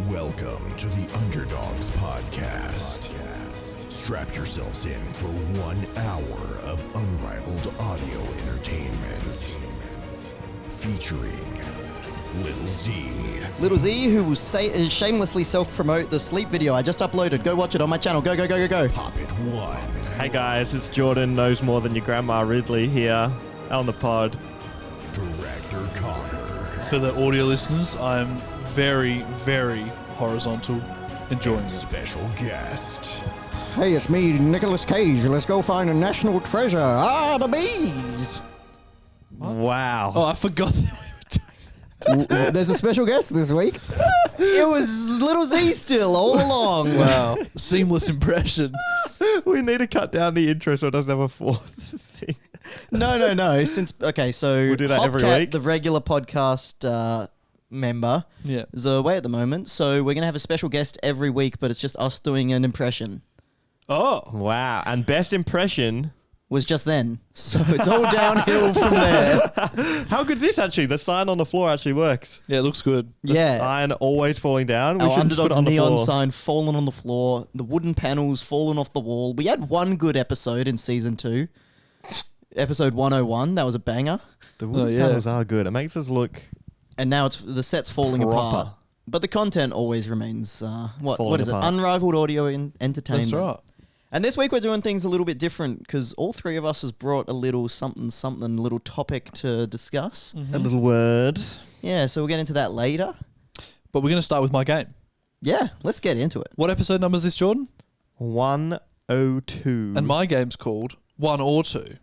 Welcome to the Underdogs podcast. Strap yourselves in for 1 hour of unrivaled audio entertainment. Featuring Little Z. Little Z, who will shamelessly self-promote the sleep video I just uploaded. Go watch it on my channel. Go, go, go, go, go. Poppet 1. Hey guys, it's Jordan, knows more than your grandma Ridley here on the pod. Director Cogger. For the audio listeners, I'm very, very horizontal, enjoying And it. special guest. Hey, it's me, Nicolas Cage. Let's go find a national treasure. Ah, the bees. Wow. Oh, I forgot that we were doing There's a special guest this week. It was Little Z still all along. Wow. Seamless impression. We need to cut down the intro so it doesn't have a fourth thing. No. So We'll do that every HopCat, week. the regular podcast member, Yeah. is away at the moment. So we're going to have a special guest every week, but it's just us doing an impression. Oh. Wow. And best impression. Was just then. So it's all downhill from there. How good's this actually? The sign on the floor actually works. Yeah, it looks good. The Yeah. sign always falling down. We Our should put Underdogs it on the neon floor. sign fallen on the floor. The wooden panels fallen off the wall. We had one good episode in season 2. Episode 101. That was a banger. The wood yeah. panels are good. It makes us look And now the set's falling Proper. apart. But the content always remains, what Falling is apart. it? Unrivaled audio entertainment. That's right. And this week we're doing things a little bit different because all three of us has brought a little something, little topic to discuss. a little word. Yeah, so we'll get into that later. But we're going to start with my game. Yeah, let's get into it. What episode number is this, Jordan? 102. And my game's called 1 or 2. And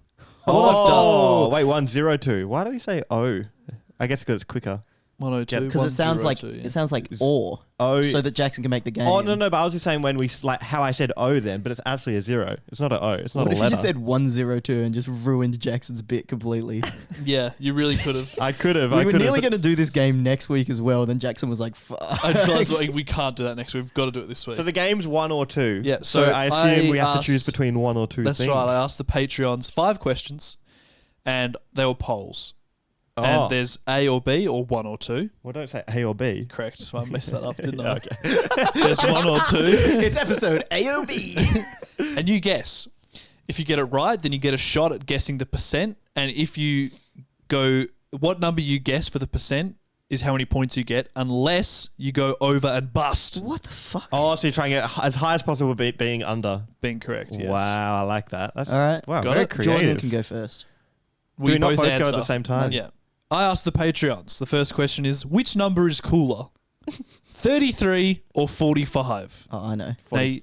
Oh, wait, 102. Why do we say O? I guess because it's quicker. 102. Yeah, Because it sounds like 102, or, O. so that Jackson can make the game. Oh, no, but I was just saying when like how I said O then, but it's actually a 0. It's not an O. It's not What a if letter. you just said 102 and just ruined Jackson's bit completely? Yeah, you really could have. I could have. We were nearly going to do this game next week as well. Then Jackson was like, fuck. I just realized like, we can't do that next week. We've got to do it this week. So the game's 1 or 2. Yeah, So so I assume we have to asked- choose between 1 or 2 That's things. right. I asked the Patreons 5 questions, and they were polls. Oh. And there's A or B or 1 or 2. Well, don't say A or B. Correct. So I messed that up, didn't Yeah, I? okay. There's 1 or 2. It's episode AOB. And you guess. If you get it right, then you get a shot at guessing the percent. And if you go, what number you guess for the percent is how many points you get, unless you go over and bust. What the fuck? Oh, so you're trying to get as high as possible being under. Being correct, yes. Wow, I like that. That's All right. Wow, Got very it? creative. Jordan can go first. Do we not both go at answer. the same time? Yeah. I asked the Patreons. The first question is, which number is cooler? 33 or 45? Oh, I know. Now,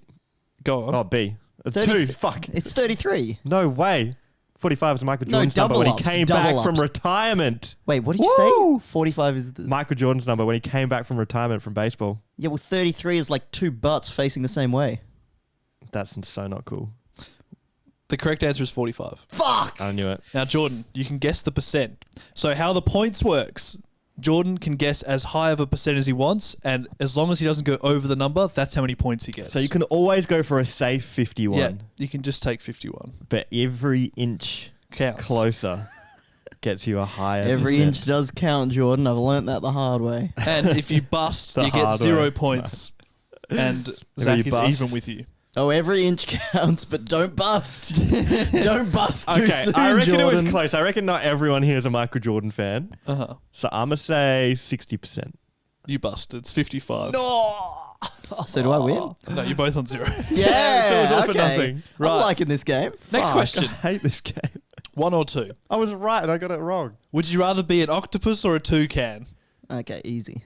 go on. Oh, B. It's 30 2. Fuck. It's 33. No way. 45 is Michael No, Jordan's number when he double ups, came double back from ups. retirement. Wait, what did you Woo! say? 45 is the... Michael Jordan's number when he came back from retirement from baseball. Yeah, well, 33 is like 2 butts facing the same way. That's so not cool. The correct answer is 45. Fuck! I knew it. Now, Jordan, you can guess the percent. So how the points works, Jordan can guess as high of a percent as he wants, and as long as he doesn't go over the number, that's how many points he gets. So you can always go for a safe 51. Yeah, you can just take 51. But every inch Counts. closer gets you a higher Every percent. inch does count, Jordan. I've learnt that the hard way. And if you bust, The you get hard 0 way. points. And you Zack is bust. even with you. Oh, every inch counts, but don't bust. Don't bust too Okay, soon, I reckon Jordan. it was close. I reckon not everyone here is a Michael Jordan fan. Uh-huh. So I'm going to say 60%. You bust. It's 55. So do I win? No, you're both on 0. Yeah, so it was all for okay. nothing. I'm Right. liking this game. Next Fuck, question. I hate this game. 1 or 2? I was right and I got it wrong. Would you rather be an octopus or a toucan? Okay, easy.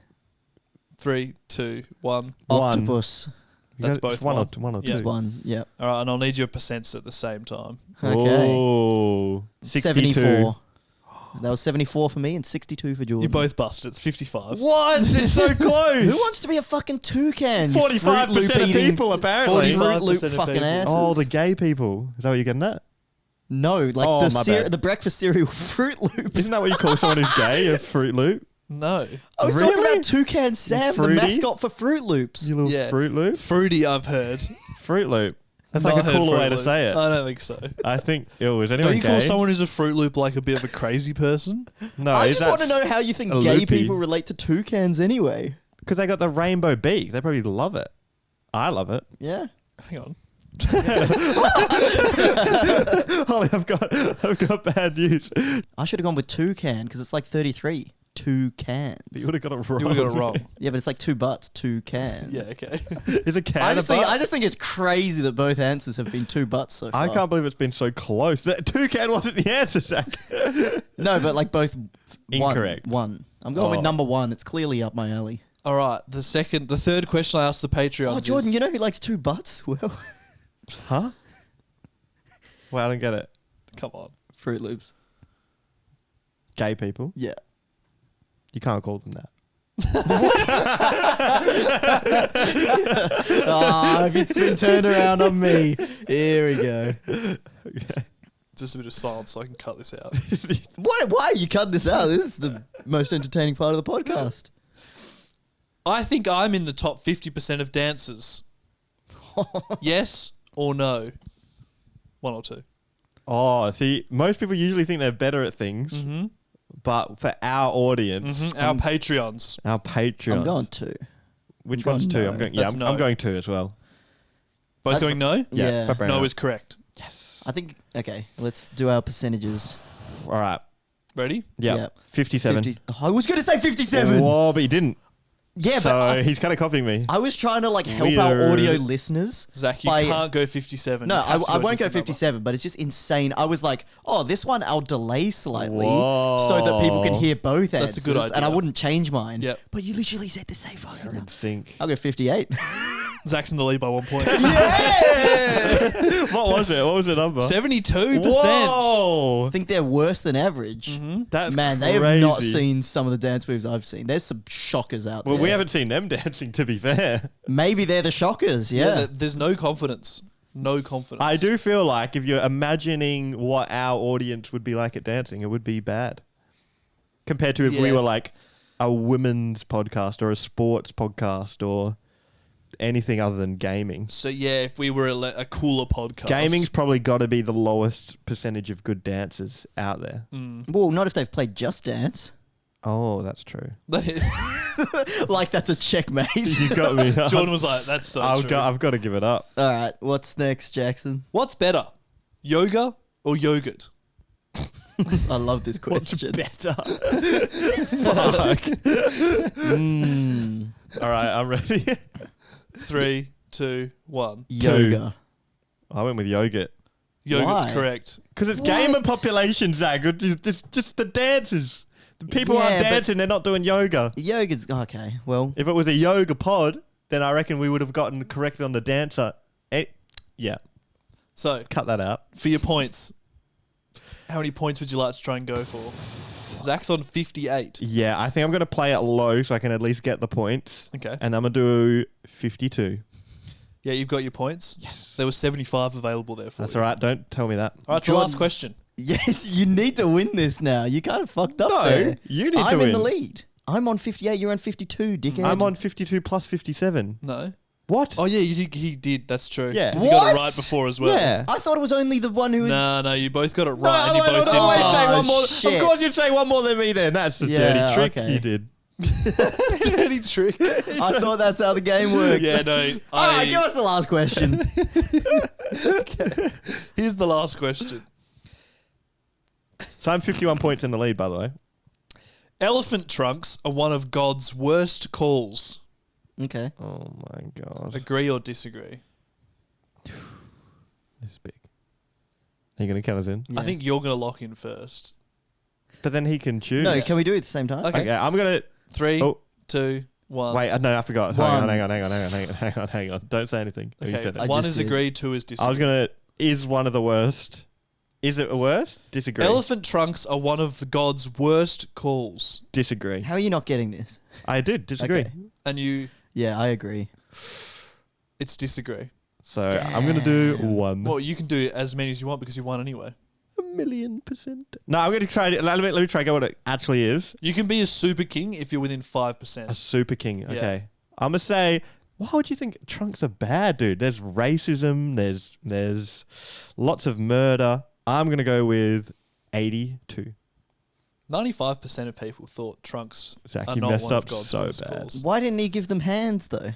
3, 2, 1. Octopus. That's You got- both it's one or one. one or Yeah. two. It's one. Yep. All right, and I'll need your percents at the same time. Okay. Oh, 62. 74. That was 74 for me and 62 for Jordan. You both busted. It's 55. What? It's so close. Who wants to be a fucking toucan? you 45% Fruit Loop of eating people, apparently. Fruit Loop 45% of fucking people. asses. Oh, the gay people. Is that what you're getting at? No, like Oh, my bad. the breakfast cereal Fruit Loops. Isn't that what you call someone who's gay? A Fruit Loop? No. I was talking Really? about Toucan Sam, the Fruity? mascot for Fruit Loops. You little Yeah. Fruit Loop? Fruity, I've heard. Fruit Loop. That's Not like a heard cooler Fruit way to Loop. say it. I don't think so. I think, ew, is Don't anyone you gay? call someone who's a Fruit Loop like a bit of a crazy person? No, I is just that want to know how you think a gay loopy? people relate to toucans anyway. Because they got the rainbow beak. They probably love it. I love it. Yeah. Hang on. Holly, I've got bad news. I should have gone with toucan because it's like 33. Two cans. But you would have got it wrong. You would have got it wrong. Yeah, but it's like 2 butts, 2 cans. Yeah, okay. Is a can I a just think it's crazy that both answers have been 2 butts so far. I can't believe it's been so close. That toucan wasn't the answer, Zach. No, but like both Incorrect. One. I'm going with number 1. It's clearly up my alley. All right. The third question I asked the Patreons Oh, Jordan, is, you know who likes 2 butts? Well, Huh? Well, I don't get it. come on. Fruit Loops. Gay people. Yeah. You can't call them that. If it's been turned around on me. Here we go. Just a bit of silence so I can cut this out. Why are you cutting this out? This is the most entertaining part of the podcast. I think I'm in the top 50% of dancers. Yes or no? 1 or 2. Oh, see, most people usually think they're better at things. Mm-hmm. But for our audience, Our Patreons. our Patreons. I'm going 2. Which I'm one's going 2? no. I'm going. That's I'm no. going 2 as well. Both going no? Yeah. No is correct. Yes. I think, okay, let's do our percentages. All right. Ready? Yeah. Yeah. 57. 50, I was going to say 57. Whoa, but you didn't. Yeah, So but he's kind of copying me. I was trying to like help our Weird. audio listeners. Zach, you by- can't go 57. No, You have to I a won't go different number. 57, but it's just insane. I was like, oh, this one I'll delay slightly Whoa. so that people can hear both That's answers. a good And I idea. wouldn't change mine. Yep. But you literally said the same fucking In number. sync. I'll go 58. Zach's in the lead by 1 point. Yeah! What was it? What was the number? 72%. Whoa. I think they're worse than average. That's Man, crazy. they have not seen some of the dance moves I've seen. There's some shockers out Well, there. we haven't seen them dancing, to be fair. Maybe they're the shockers, yeah. There's no confidence. No confidence. I do feel like if you're imagining what our audience would be like at dancing, it would be bad. Compared to if we Yeah. were like a women's podcast or a sports podcast or anything other than gaming. So, yeah, if we were a cooler podcast. Gaming's probably got to be the lowest percentage of good dancers out there. Well, not if they've played Just Dance. Oh, that's true. Like that's a checkmate. You got me. Jordan was like, that's so true. I've got to give it up. All right, what's next, Jackson? What's better, yoga or yogurt? I love this question. Better. Fuck. All right, I'm ready. 3, 2, 1. Yoga. I went with yogurt. Yogurt's Why? correct. Because it's What? gamer population, Zach. It's just the dancers. The people Yeah, aren't but- dancing, they're not doing yoga. Yoga's okay. Well, If it was a yoga pod, then I reckon we would have gotten corrected on the dancer. Yeah, So, cut that out. for your points, how many points would you like to try and go for? Zach's on 58. Yeah, I think I'm going to play it low so I can at least get the points. Okay. And I'm going to do 52. Yeah, you've got your points. Yes. There was 75 available there for That's you. all right. Don't tell me that. All right, it's the Jordan- last question. yes, you need to win this now. You kind of fucked up No, there. you need to I'm in the win. lead. I'm on 58. You're on 52, dickhead. I'm on 52 plus 57. No. What? Oh, yeah, he did. That's true. Yeah. 'Cause he got it What? right before as well. Yeah. I thought it was only the one who was. No, you both got it No, right, and you both no, didn't always pass. say one more. shit. Of course, you'd say one more than me. Then that's the Yeah, dirty trick okay. you did. Dirty trick. I thought that's how the game worked. Yeah, no. All right, give us the last question. Here's the last question. So I'm 51 points in the lead, by the way. Elephant trunks are one of God's worst calls. Okay. Oh my god, Agree or disagree? this is big. Are you going to count us in? Yeah. I think you're going to lock in first. But then he can choose. No, can we do it at the same time? Okay. Okay, I'm going to... 3, Oh. 2, 1. Wait, no, I forgot. One. Hang on. Don't say anything. Oh, you Okay, said it. I 1 just is did. agreed, 2 is disagree. I was going to... Is one of the worst... Is it a worst? Disagree. Elephant trunks are one of God's worst calls. Disagree. How are you not getting this? I did disagree. Okay. And Yeah, I agree. it's disagree. So I'm going to do 1. Well, you can do as many as you want because you won anyway. 1,000,000%. No, I'm going to try... Let me try and get what it actually is. You can be a super king if you're within 5%. A super king. Okay. I'm going to say... Why would you think trunks are bad, dude? There's racism. There's lots of murder. I'm going to go with 82. 95% of people thought trunks Zack, are you not messed one of up God's so first bad. calls. Why didn't he give them hands though?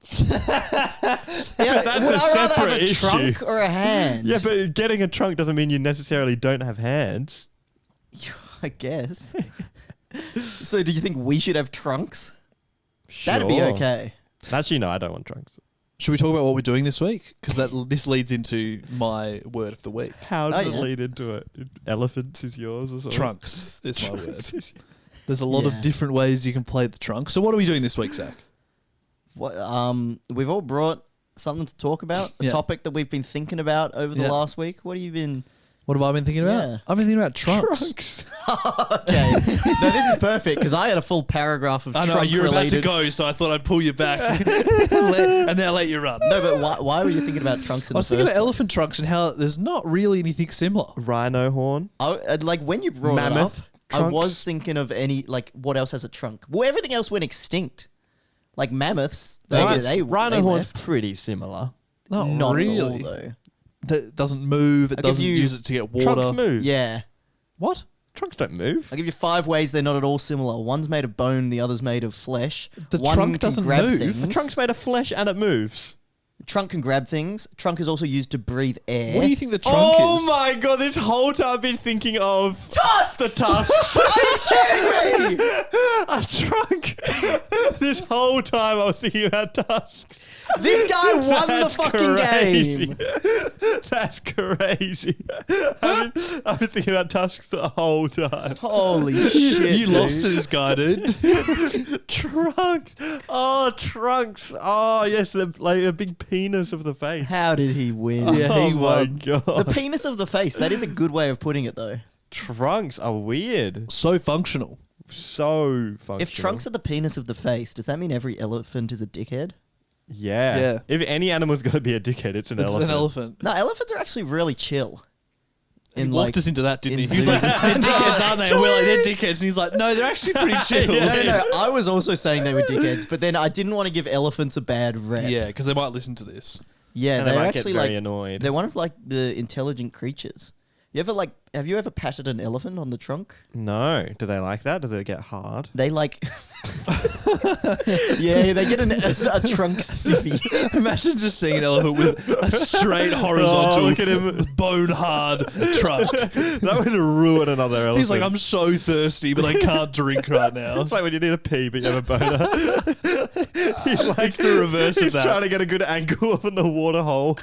That's would a I rather have separate a issue. trunk or a hand? Yeah, but getting a trunk doesn't mean you necessarily don't have hands. I guess. So, do you think we should have trunks? That'd be Sure. okay. Actually, no, I don't want trunks. Should we talk about what we're doing this week? Because this leads into my word of the week. How does Oh, it yeah. lead into it? Elephants is yours or something? Trunks is my word. Trunks is- There's a lot Yeah. of different ways you can play the trunk. So what are we doing this week, Zach? What? We've all brought something to talk about. A Yeah. topic that we've been thinking about over the Yeah. last week. What have you been? What have I been thinking about? Yeah. I've been thinking about trunks. Okay. No, this is perfect because I had a full paragraph of I know, trunk you were about to related. go, so I thought I'd pull you back and then let you run. No, but why were you thinking about trunks in I was the thinking first about elephant trunks and how there's not really anything similar. Rhino horn. Like when you brought Mammoth it up, I trunks? was thinking of any like what else has a trunk? Well, everything else went extinct. Like mammoths, Rhino they horn's left. pretty similar. Not, Not really. at all though. That doesn't move. It I'll give doesn't you- use it to get water. Trunks move. Yeah. What? Trunks don't move. I'll give you 5 ways they're not at all similar. One's made of bone, the other's made of flesh. The One trunk can doesn't grab move. Things. The trunk's made of flesh and it moves. Trunk can grab things. Trunk is also used to breathe air. What do you think the trunk Oh is? my god, this whole time I've been thinking of Tusks! the tusks. Are you kidding me? A trunk. This whole time I was thinking about tusks. This guy won the That's fucking crazy. game. That's crazy. I've been thinking about tusks the whole time. Holy shit. You dude. lost to this guy, dude. Trunks. Oh, trunks. Oh, yes, like a big penis of the face. How did he win? Yeah, oh he my won. god. The penis of the face. That is a good way of putting it, though. Trunks are weird. So functional. So functional. If trunks are the penis of the face, does that mean every elephant is a dickhead? Yeah. Yeah. If any animal's got to be a dickhead, it's an It's elephant. an elephant. No, elephants are actually really chill. He walked us into that, didn't he? in He was like, zoos. they're dickheads, aren't they? And we're like, they're dickheads. And he's like, no, they're actually pretty chill. No. I was also saying they were dickheads, but then I didn't want to give elephants a bad rep. Yeah, because they might listen to this. Yeah, And they they're might get actually very like annoyed. they're one of like the intelligent creatures. Have you ever patted an elephant on the trunk? No. Do they like that? Do they get hard? They like yeah, they get a trunk stiffy. Imagine just seeing an elephant with a straight horizontal, Oh, look at him. bone hard trunk. That would ruin another elephant. He's like, I'm so thirsty, but I can't drink right now. It's like when you need a pee, but you have a boner. He's like It's the reverse of he's that. trying to get a good angle up in the water hole.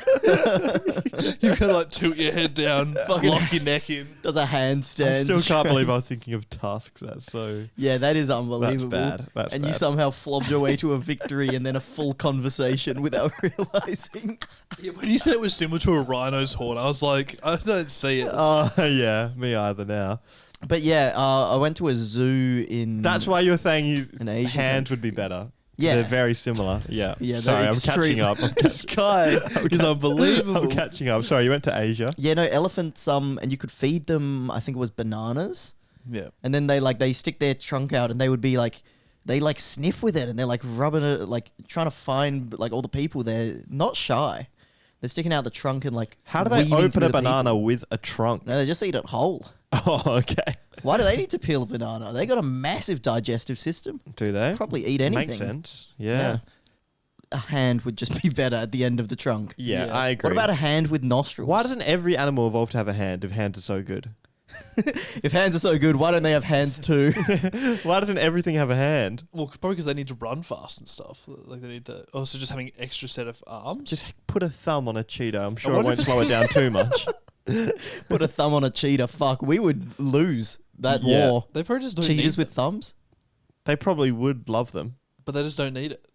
You've got to like tilt your head down, Fucking- lock your neck in. Does a I handstand. still can't straight- believe I was thinking of tusks. That's so. Yeah, that is unbelievable. bad. That's and you bad. somehow flobbed your way to a victory and then a full conversation without realizing. Yeah, when you said it was similar to a rhino's horn, I was like, I don't see it. Oh yeah, me either now. But yeah, I went to a zoo in. That's why you're saying An Asian hands would be better. Yeah. They're very similar. Yeah. Yeah, they're Sorry, I'm extreme. catching up. This guy is unbelievable. I'm catching up. Sorry, you went to Asia. Yeah, no, elephants. And you could feed them. I think it was bananas, Yeah. and then they stick their trunk out, and they would be like, they like sniff with it, and they're like rubbing it, like trying to find like all the people. They're not shy. They're sticking out the trunk and like. How do they weaving open through a the banana people. with a trunk? No, they just eat it whole. Oh, okay. Why do they need to peel a banana? They got a massive digestive system. Do they? Probably eat anything. Makes sense. Yeah. A hand would just be better at the end of the trunk. Yeah, Yeah. I agree. What about a hand with nostrils? Why doesn't every animal evolve to have a hand if hands are so good? If hands are so good, why don't they have hands too? Why doesn't everything have a hand? Well, probably because they need to run fast and stuff. Like they need to. Also, just having extra set of arms. Just put a thumb on a cheetah. I'm sure it wonder won't if it's slow it down too much. Put a thumb on a cheetah. Fuck, we would lose that Yeah. war. they probably just don't Cheetahs need with thumbs. They probably would love them. but they just don't need it.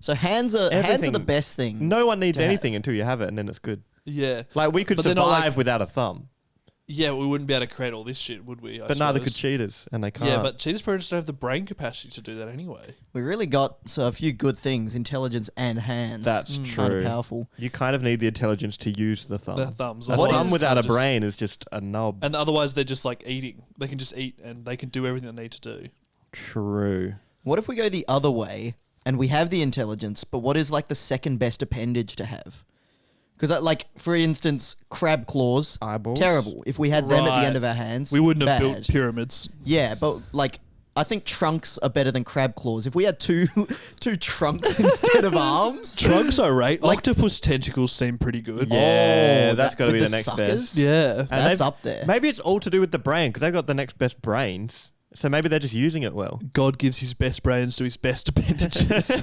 So hands are the Everything- best thing. No one needs to have. anything until you have it, and then it's good. Yeah. Like we could But they're not survive like- without a thumb, Yeah, we wouldn't be able to create all this shit, would we? I but neither suppose? could cheetahs, and they can't. Yeah, but cheetahs probably just don't have the brain capacity to do that anyway. We really got a few good things: intelligence and hands. That's Kind true. of powerful. You kind of need the intelligence to use the thumb. Their thumbs. A What thumb is- without a just- brain is just a knob. And otherwise, they're just like eating. They can just eat and they can do everything they need to do. True. What if we go the other way and we have the intelligence, but what is like the second best appendage to have? Because, like, for instance, crab claws, Eyeballs. terrible. If we had them at Right. the end of our hands, We wouldn't have bad. built pyramids. Yeah, but like, I think trunks are better than crab claws. If we had two trunks instead of arms, Trunks are right. Like- Octopus tentacles seem pretty good. Yeah, that's that- got to be with the next suckers? best. Yeah. And That's they've- up there. Maybe it's all to do with the brain because they've got the next best brains. So maybe they're just using it well. God gives his best brains to his best appendages.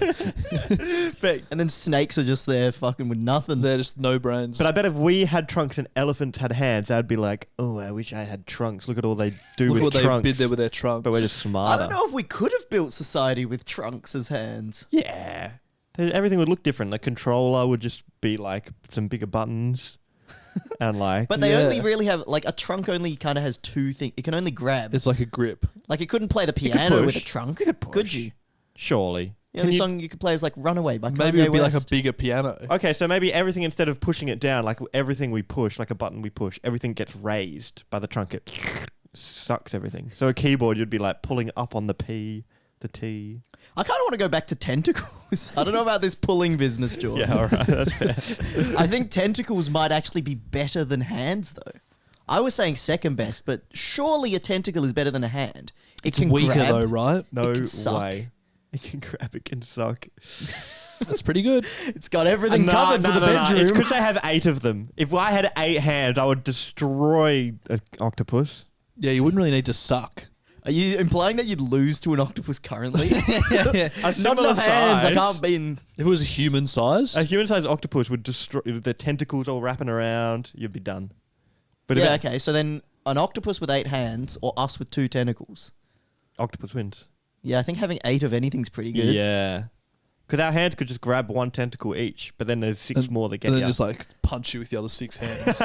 But And then snakes are just there fucking with nothing. They're just no brains. I bet if we had trunks and elephants had hands, I'd be like, oh, I wish I had trunks. Look at all they do Look with what trunks. they did there with their trunks. But we're just I smarter. don't know if we could have built society with trunks as hands. Yeah. Everything would look different. The controller would just be like some bigger buttons. And like, But they Yeah. only really have, like, a trunk only kind of has two things. It can only grab. It's like a grip. Like, it couldn't play the could piano with a push. trunk. You could push. Could you? surely. The only song you could play is, like, Runaway by Maybe Kanye it would be like West. a bigger piano. Okay, so maybe everything, instead of pushing it down, like everything we push, like a button we push, everything gets raised by the trunk. It sucks everything. So a keyboard, you'd be like pulling up on the P, the T. I kind of want to go back to tentacles. I don't know about this pulling business, Jordan. Yeah, all right, that's fair. I think tentacles might actually be better than hands, though. I was saying second best, but surely a tentacle is better than a hand. It It's can weaker grab. though, right? No can suck. way. It can grab, it can suck. That's pretty good. It's got everything covered for the bedroom. It's because they have 8 of them. If I had 8 hands, I would destroy an octopus. Yeah, you wouldn't really need to suck. Are you implying that you'd lose to an octopus currently? yeah. A Not similar enough hands. I size. can't be in. If it was a human size, A human-sized octopus would destroy the tentacles all wrapping around. You'd be done. But if Yeah, it- okay. So then an octopus with 8 hands or us with 2 tentacles. octopus wins. Yeah, I think having 8 of anything's pretty good. Yeah. Because our hands could just grab 1 tentacle each, but then there's 6 more that get and you. then just like punch you with the other 6 hands.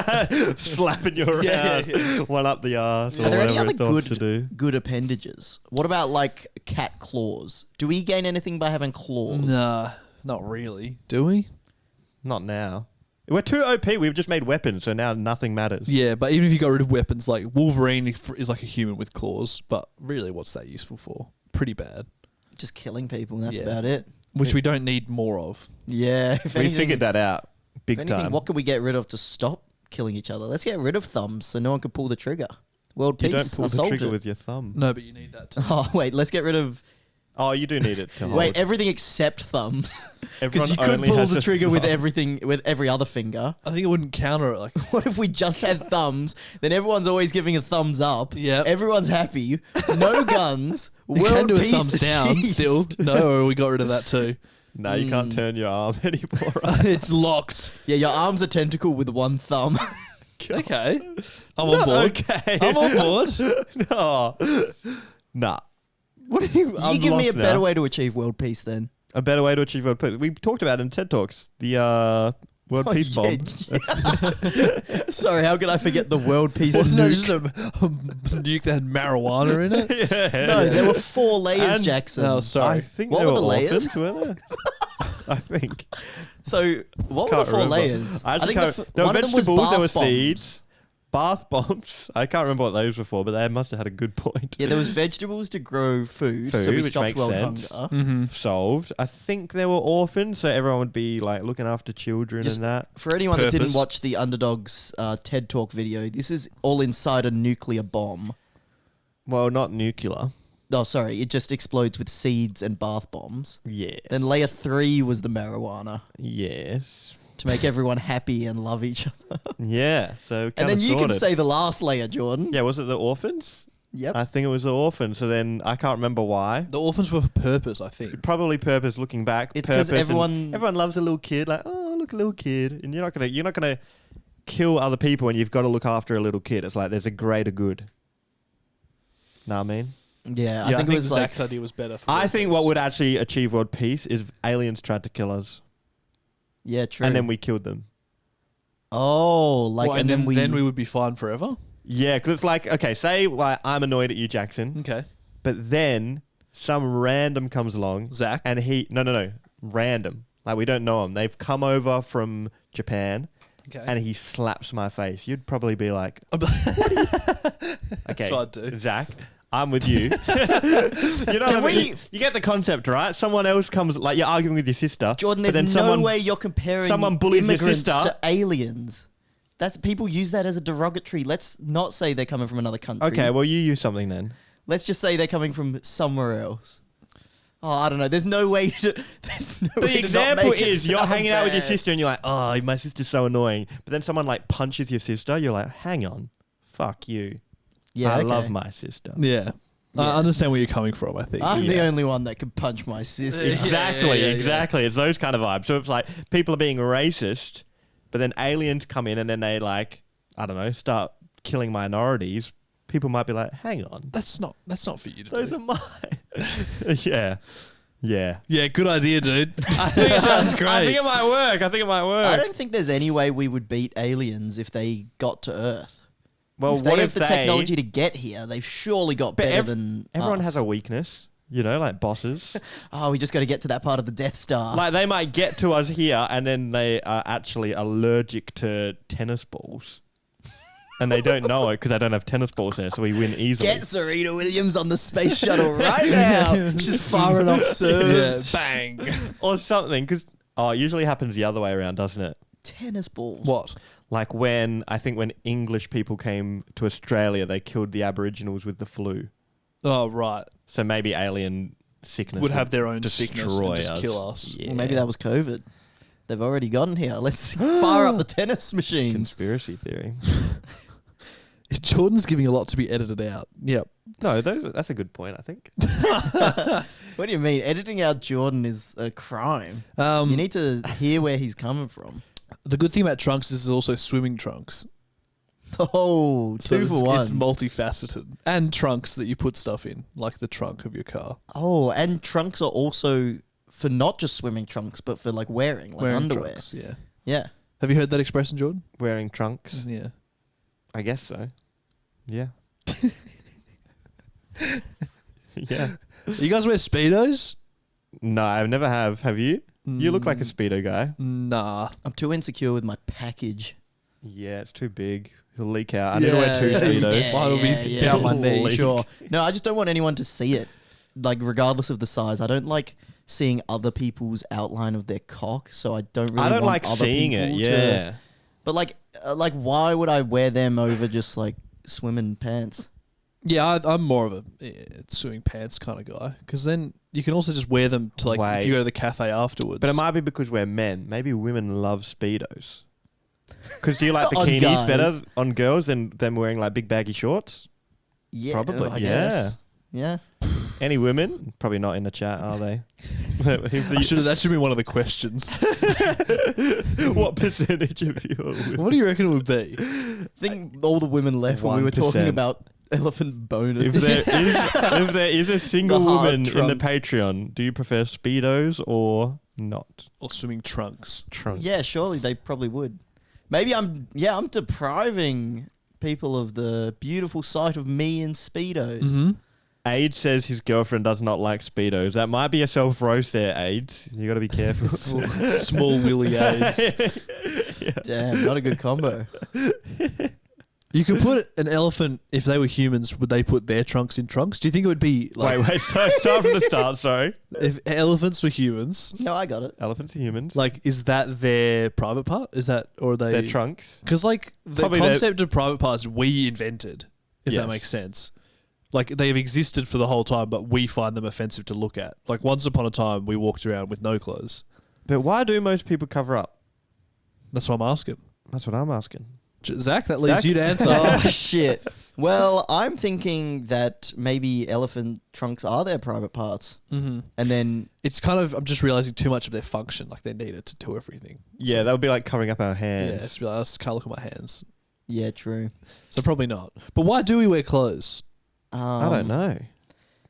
slapping you around, Yeah. one up the arse. Are there any other to do. good appendages? What about like cat claws? Do we gain anything by having claws? Nah, not really. Do we? Not now. We're too OP. We've just made weapons, so now nothing matters. Yeah, but even if you got rid of weapons, like Wolverine is like a human with claws, but really, what's that useful for? Pretty bad. Just killing people. That's Yeah. about it. Which we don't need more of. Yeah. If We anything, figured that out big if anything, time. what can we get rid of to stop killing each other? Let's get rid of thumbs so no one can pull the trigger. World You peace. don't pull I the solved trigger it. with your thumb. No, but you need that too. Oh wait, let's get rid of. Oh, you do need it to hold. Wait, everything except thumbs. Everyone Because you could only pull has the a trigger with thumb. everything, with every other finger. I think it wouldn't counter it. Like, What if we just had thumbs? Then everyone's always giving a thumbs up. Yep. Everyone's happy. No guns. you World can do a peace thumbs down achieved. still. No, or we got rid of that too. No, you can't turn your arm anymore. Right? It's locked. Yeah, your arm's a tentacle with one thumb. Okay. I'm on board. Okay. I'm on board. No. Nah. What are you? You give me a better way to achieve world peace then. A better way to achieve world peace. We talked about it in TED Talks. The world Oh, peace yeah, bomb. Sorry, how could I forget the world peace Wasn't it nuke? just a nuke that had marijuana in it? Yeah. No, there were 4 layers, And- Jackson. Oh, I sorry. think What they were were the layers? orphans, weren't they? I think. So, what were Can't the 4 remember. layers? I actually think can't. There were one of them was vegetables, there were bath bombs. seeds, bath bombs. I can't remember what those were for, but they must have had a good point. Yeah, there was vegetables to grow food, so Food, we which stopped makes world sense. hunger. Mm-hmm. Solved. I think they were orphans, so everyone would be like looking after children Just and that. For anyone that didn't Purpose. watch the Underdogs TED Talk video, this is all inside a nuclear bomb. Well, not nuclear. Oh, sorry, it just explodes with seeds and bath bombs. Yeah. Then layer 3 was the marijuana Yes. to make everyone happy and love each other. Yeah. So And then kinda you can sorted. say the last layer, Jordan. Yeah, was it the orphans? Yep. I think it was the orphans. So then I can't remember why. The orphans were for purpose, I think. Probably purpose. Looking back, It's 'cause purpose and everyone- loves a little kid. Like, oh, look, a little kid, and you're not gonna kill other people, and you've got to look after a little kid. It's like there's a greater good. Know what I mean? Yeah, I Yeah, think it was Zach's like... idea was better. For I world think peace. what would actually achieve world peace is if aliens tried to kill us, Yeah, true. and then we killed them. Oh, like, Well, and then we... would be fine forever. Yeah, because it's like, okay, say like, I'm annoyed at you, Jackson, Okay. but then some random comes along, Zach. and no, random. Like we don't know him. They've come over from Japan, Okay. and he slaps my face. You'd probably be like, okay, what I'd do. Zach, I'm with you. You know what I mean? You get the concept, right? Someone else comes, like you're arguing with your sister. Jordan, but there's then no way you're comparing someone bullies your immigrants sister. to aliens. That's people use that as a derogatory. Let's not say they're coming from another country. Okay, well, you use something then. Let's just say they're coming from somewhere else. Oh, I don't know. There's no way to. There's no way The to not example make it is you're sound hanging out with your bad. sister and you're like, oh, my sister's so annoying. But then someone like punches your sister. You're like, hang on. Fuck you. Yeah, I okay. love my sister. Yeah. I Yeah. understand where you're coming from, I think. I'm Yeah. the only one that could punch my sister. Exactly, yeah. exactly. It's those kind of vibes. So it's like people are being racist, but then aliens come in and then they like, I don't know, start killing minorities. People might be like, hang on. That's not for you to Those do. are mine. Yeah. Yeah, good idea, dude. I think Sounds great. I think it might work. I don't think there's any way we would beat aliens if they got to Earth. Well, if they what have if the technology to get here, they've surely got But better than everyone us. has a weakness, you know, like bosses. Oh, we just got to get to that part of the Death Star. Like they might get to us here and then they are actually allergic to tennis balls. And they don't know it because they don't have tennis balls there, so we win easily. Get Serena Williams on the space shuttle right now. She's firing off serves. Bang. Or something, because it usually happens the other way around, doesn't it? Tennis balls. What? Like when English people came to Australia, they killed the Aboriginals with the flu. Oh, right. So maybe alien sickness Would have their own sickness and destroy just us. kill us. Yeah. Well, maybe that was COVID. They've already gotten here. Let's fire up the tennis machines. Conspiracy theory. Jordan's giving a lot to be edited out. Yep. No, that's a good point, I think. What do you mean? Editing out Jordan is a crime. You You need to hear where he's coming from. the good thing about trunks is there's also swimming trunks. Oh, So two for one. It's multifaceted. And trunks that you put stuff in, like the trunk of your car. Oh, and trunks are also for not just swimming trunks, but for like wearing underwear. trunks, yeah. Yeah. Have you heard that expression, Jordan? Wearing trunks. Yeah. I guess so. Yeah. Yeah. You guys wear Speedos? No, I never have. Have you? You look like a Mm. Speedo guy. Nah. I'm too insecure with my package. Yeah, it's too big. He'll leak out. I need to wear two Yeah, Speedos. Mine will be down my knee. Leak. Sure. No, I just don't want anyone to see it. Like, regardless of the size. I don't like seeing other people's outline of their cock, so I don't really I don't want like other seeing it. people to- Yeah. But like, why would I wear them over just like swimming pants? Yeah, I'm more of a swimming pants kind of guy. Because then you can also just wear them to, like, Wait. if you go to the cafe afterwards. But it might be because we're men. Maybe women love Speedos. Because do you like On bikinis guys. better on girls than them wearing like big baggy shorts? Yeah, Probably, I yeah. guess. Yeah. Any women? Probably not in the chat, are they? that should be one of the questions. What percentage of you are women? What do you reckon it would be? I think all the women left when we were talking 1%. about elephant boners. If there is a single The hard woman in the trunk. Patreon, do you prefer Speedos or not? Or swimming trunks? Trunk. Yeah, surely they probably would. Maybe I'm depriving people of the beautiful sight of me in Speedos. Mm-hmm. Age says his girlfriend does not like Speedos. That might be a self-roast there, Age. You got to be careful. Small willy aids. Damn, not a good combo. You could put an elephant, if they were humans, would they put their trunks in trunks? Do you think it would be like Wait, start from the start, sorry. if elephants were humans? No, I got it. Elephants are humans. Like, is that their private part? Is that, or are they Their trunks. Because, like, the Probably their- concept of private parts we invented, if Yes. that makes sense. Like, they have existed for the whole time, but we find them offensive to look at. Like, once upon a time, we walked around with no clothes. But why do most people cover up? That's what I'm asking. That's what I'm asking. Zach, that leaves Zach? you to answer. Oh, shit. Well, I'm thinking that maybe elephant trunks are their private parts. Mm-hmm. And then, It's kind of, I'm just realizing too much of their function. Like, they need it to do everything. Yeah, that would be like covering up our Yeah, hands. it's really, I just can't look at my hands. yeah, true. So probably not. But why do we wear clothes? I don't know.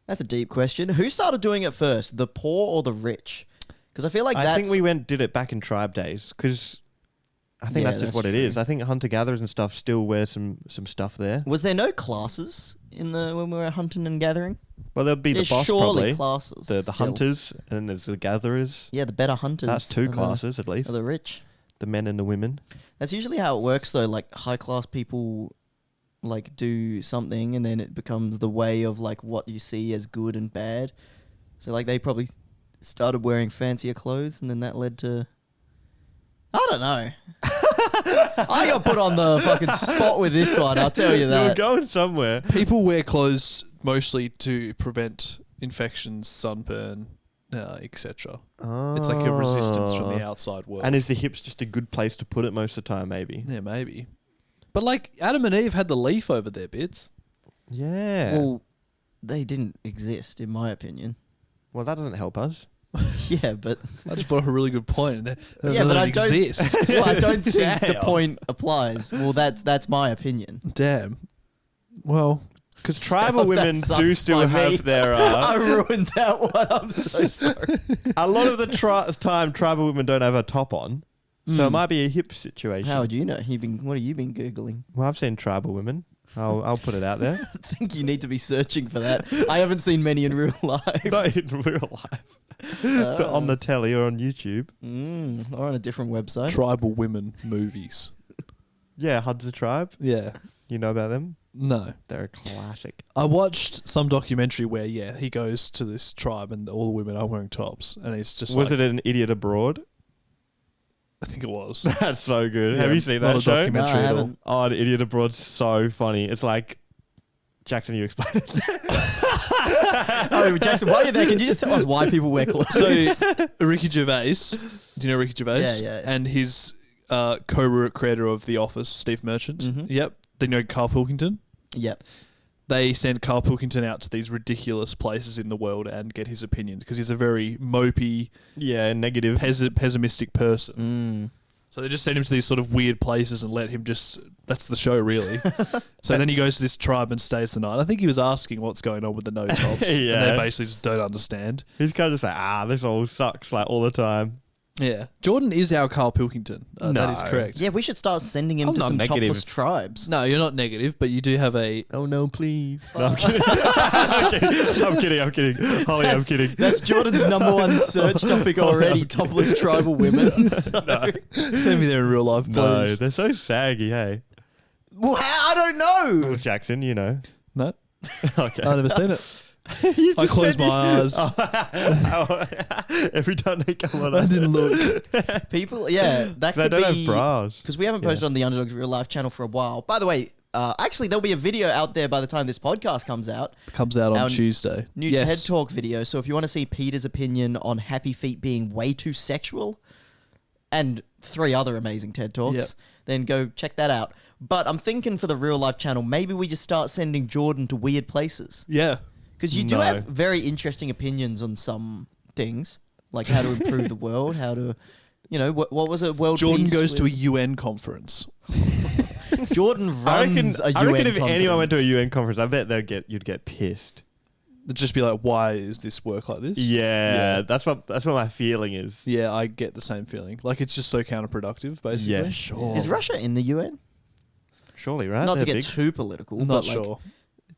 That's a deep question. Who started doing it first, the poor or the rich? Because I feel like I that's... think we did it back in tribe days because I think Yeah, that's just that's what it true. is. I think hunter-gatherers and stuff still wear some stuff there. Was there no classes when we were hunting and gathering? Well, there'll be There's the boss surely probably. classes. The still. hunters and then there's the gatherers. Yeah, the better hunters. So that's two are the- classes at least. Are the rich. The men and the women. That's usually how it works, though. Like, high class people like do something, and then it becomes the way of like what you see as good and bad. So like they probably started wearing fancier clothes, and then that led to. I don't know. I got put on the fucking spot with this one. I'll tell you You were that. going somewhere. People wear clothes mostly to prevent infections, sunburn, etc. It's like a resistance from the outside world. And is the hips just a good place to put it most of the time, maybe? Yeah, maybe. But like Adam and Eve had the leaf over their bits. Yeah. Well, they didn't exist, in my opinion. Well, that doesn't help us. Yeah, but I just brought up a really good point. yeah, but I don't. exist. Well, I don't think the Damn. point applies. Well, that's my opinion. Damn. Well, Because tribal Oh, that women sucks do still by me. have their... I ruined that one. I'm so sorry. a lot of the time, tribal women don't have a top on. So it might be a hip situation. How would you know? What have you been googling? Well, I've seen tribal women. I'll put it out there. I think you need to be searching for that. I haven't seen many in real life. Not in real life. But on the telly or on YouTube. Or on a different website. tribal women movies. Yeah, Hudson Tribe. Yeah. You know about them? No. They're a classic. I watched some documentary where, he goes to this tribe and all the women are wearing tops. And it's just Was it An Idiot Abroad? I think it was. That's so good. Yeah, Have you seen not that a show? documentary No, I at all. haven't. Oh, An Idiot Abroad's so funny. It's like... Jackson, you explain it. Oh, Jackson, while you're there, can you just tell us why people wear clothes? So, Ricky Gervais, do you know Ricky Gervais? Yeah. And his co-creator of The Office, Steve Merchant. Mhm. Yep. They know Carl Pilkington. Yep. They send Carl Pilkington out to these ridiculous places in the world and get his opinions because he's a very mopey, Yeah, negative. pessimistic person. So they just send him to these sort of weird places and let him just... That's the show, really. So then he goes to this tribe and stays the night. I think he was asking what's going on with the no-tops. Yeah. And they basically just don't understand. He's kind of just like, this all sucks, like, all the time. Yeah. Jordan is our Carl Pilkington. That is No. correct. Yeah, we should start sending him I'm to not some negative. topless tribes. No, you're not negative, but you do have a... Oh, no, please. No, I'm kidding. I'm kidding. Holly, I'm kidding. That's Jordan's number one search topic already, topless tribal women. So. Send me there in real life, please. No, they're so saggy, hey. Well, I don't know. Well, Jackson, you know. No, Okay. I've never seen it. You I just closed said my you- eyes. Every time they come on, I didn't look. People, yeah, that They could don't be have bras. because we haven't posted on the Underdogs Real Life channel for a while. By the way, actually, there'll be a video out there by the time this podcast comes out. Comes out on Our Tuesday. New TED Talk video. So if you want to see Peter's opinion on Happy Feet being way too sexual, and 3 other amazing TED Talks, Yep. then go check that out. But I'm thinking for the Real Life channel, maybe we just start sending Jordan to weird places. Yeah. Because you do No. have very interesting opinions on some things, like how to improve the world, how to, what was it? World Jordan peace goes to a with- UN conference. Jordan runs I a UN reckon if anyone went to a conference. UN conference, I bet you'd get pissed. They'd just be like, why is this work like this? Yeah, that's what my feeling is. Yeah, I get the same feeling. Like, it's just so counterproductive, basically. Yeah, sure. Is Russia in the UN? Surely, right? Not to They're get big. too political, I'm but not like, sure.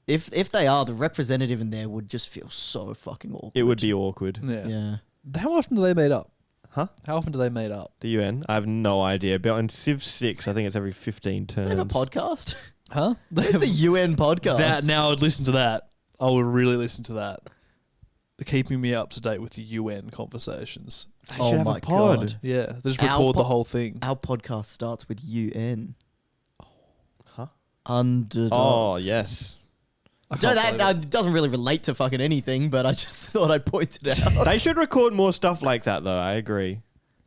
if they are, the representative in there would just feel so fucking awkward. It would be awkward. Yeah. Yeah. How often do they meet up? Huh? How often do they meet up? The UN? I have no idea. But in Civ 6, I think it's every 15 turns. They have a podcast. Huh? It's the UN podcast. That, now I'd listen to that. I would really listen to that. They're keeping me up to date with the UN conversations. They Oh should have my a pod. God. Yeah, they just Our record the po- whole thing. Our podcast starts with UN. Huh? Underdogs. Oh, yes. I No, can't that believe it. doesn't really relate to fucking anything, but I just thought I'd point it out. They should record more stuff like that, though. I agree.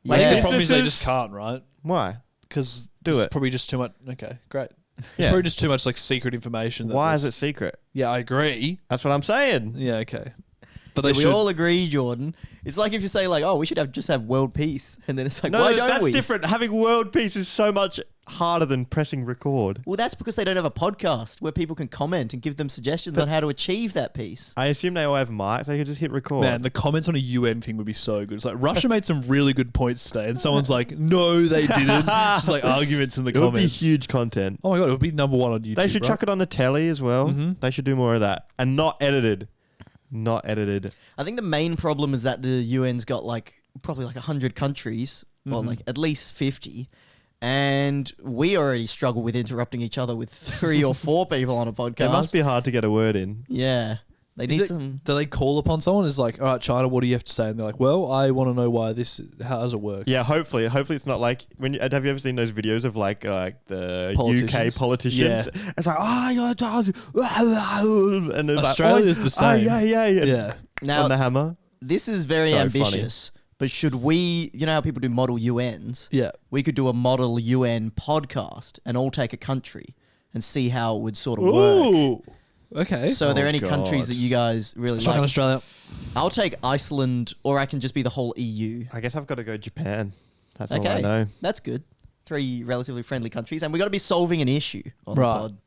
Like, Yeah. the problem is they Businesses- just can't, right? Why? Because Do it's it. probably just too much. Okay, great. It's Yeah. probably just too much like secret information. that Why is there's- it secret? Yeah, I agree. That's what I'm saying. Yeah, okay. But they Yeah, we should. all agree, Jordan. It's like if you say like, "Oh, we should just have world peace," and then it's like, No, "Why don't that's we?" different. Having world peace is so much harder than pressing record. Well, that's because they don't have a podcast where people can comment and give them suggestions on how to achieve that peace. I assume they all have mics. They could just hit record. Man, the comments on a UN thing would be so good. It's like Russia made some really good points today, and someone's like, "No, they didn't." Just like arguments in the it would be comments. huge content. Oh my god, it would be number 1 on YouTube. They should right? chuck it on the telly as well. Mhm. They should do more of that. And not edited. Not edited. I think the main problem is that the UN's got like probably like 100 countries, or Mhm. like at least 50, And we already struggle with interrupting each other with 3 or 4 people on a podcast. It must be hard to get a word in. Yeah. They need some... Do they call upon someone? It's like, all right, China, what do you have to say? And they're like, well, I want to know why this. How does it work? Yeah, hopefully it's not like when. Have you ever seen those videos of like the Politicians. UK politicians? Yeah. It's like, and it's Australia's like, the same. Yeah. Now, On the hammer. this is very So ambitious, but should we... You know how people do model UNs? Yeah. We could do a model UN podcast and all take a country and see how it would sort of work. Ooh. Okay. So are there any God. countries that you guys really Chuck on like? Australia. I'll take Iceland, or I can just be the whole EU. I guess I've got to go Japan. That's all I Okay, know. that's good. 3 relatively friendly countries, and we got to be solving an issue on Right. the pod.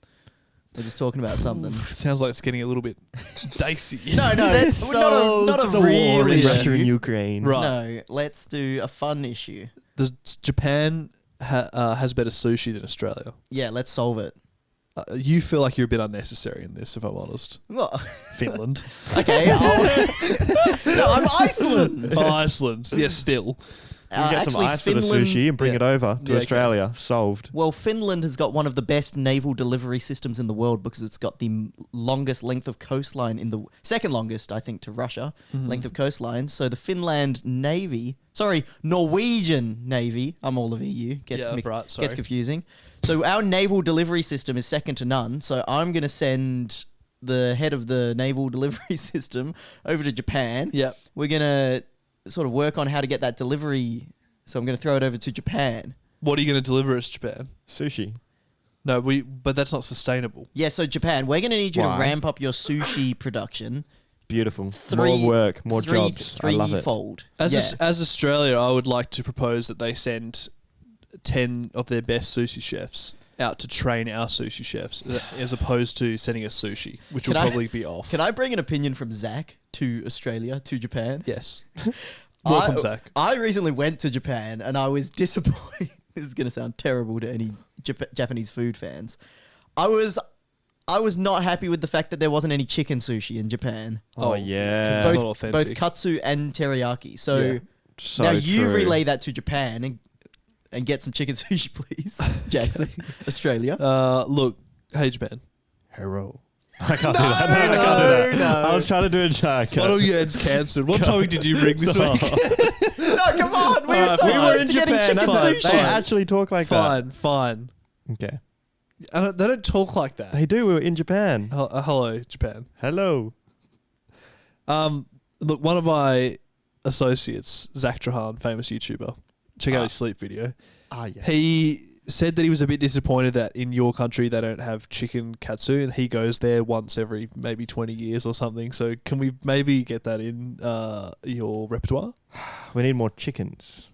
We're just talking about something. Sounds like it's getting a little bit dicey. No, Let's not a solve the war real in issue. Russia and Ukraine. Right. No, let's do a fun issue. Does Japan has better sushi than Australia? Yeah, let's solve it. You feel like you're a bit unnecessary in this, if I'm honest. Well, Finland. okay. No, I'm Iceland. Oh, Iceland. Yeah, still. You get some Actually, ice for the Finland- sushi and bring Yeah. it over to Yeah, Australia. Solved. Well, Finland has got one of the best naval delivery systems in the world because it's got the longest length of coastline in the second longest, I think, to Russia, length of coastline. So the Norwegian Navy. I'm all of EU. Gets confusing. So our naval delivery system is second to none. So I'm going to send the head of the naval delivery system over to Japan. Yep. We're going to sort of work on how to get that delivery. So I'm going to throw it over to Japan. What are you going to deliver us, Japan? Sushi. No, but that's not sustainable. Yeah, so Japan, we're going to need you Why? to ramp up your sushi production. Beautiful. Three- More work, more jobs. I love it. Threefold. As Yeah. as Australia, I would like to propose that they send 10 of their best sushi chefs out to train our sushi chefs, as opposed to sending us sushi, which Can will I- probably be off. Can I bring an opinion from Zack to Australia, to Japan? Yes. Welcome, Zack. I recently went to Japan and I was disappointed. This is going to sound terrible to any Japanese food fans. I was not happy with the fact that there wasn't any chicken sushi in Japan. Oh, yeah. It's not authentic. Both katsu and teriyaki. So Yeah. So now you true. relay that to Japan and get some chicken sushi, please, Jackson, Australia. Look, hey, Japan. Hero. I can't do that. No, I can't do that. no. I was trying to do a joke. What all your ads cancelled? What topic did you bring this week? No, come on. We were so we were close in to getting Japan. chicken That's sushi. They actually talk like Fine, fine. that. Okay. They don't talk like that. They do. We were in Japan. Hello, Japan. Hello. Look, one of my associates, Zack, famous YouTuber, check out his sleep video. Ah, yeah. He said that he was a bit disappointed that in your country they don't have chicken katsu, and he goes there once every maybe 20 years or something. So can we maybe get that in your repertoire? We need more chickens.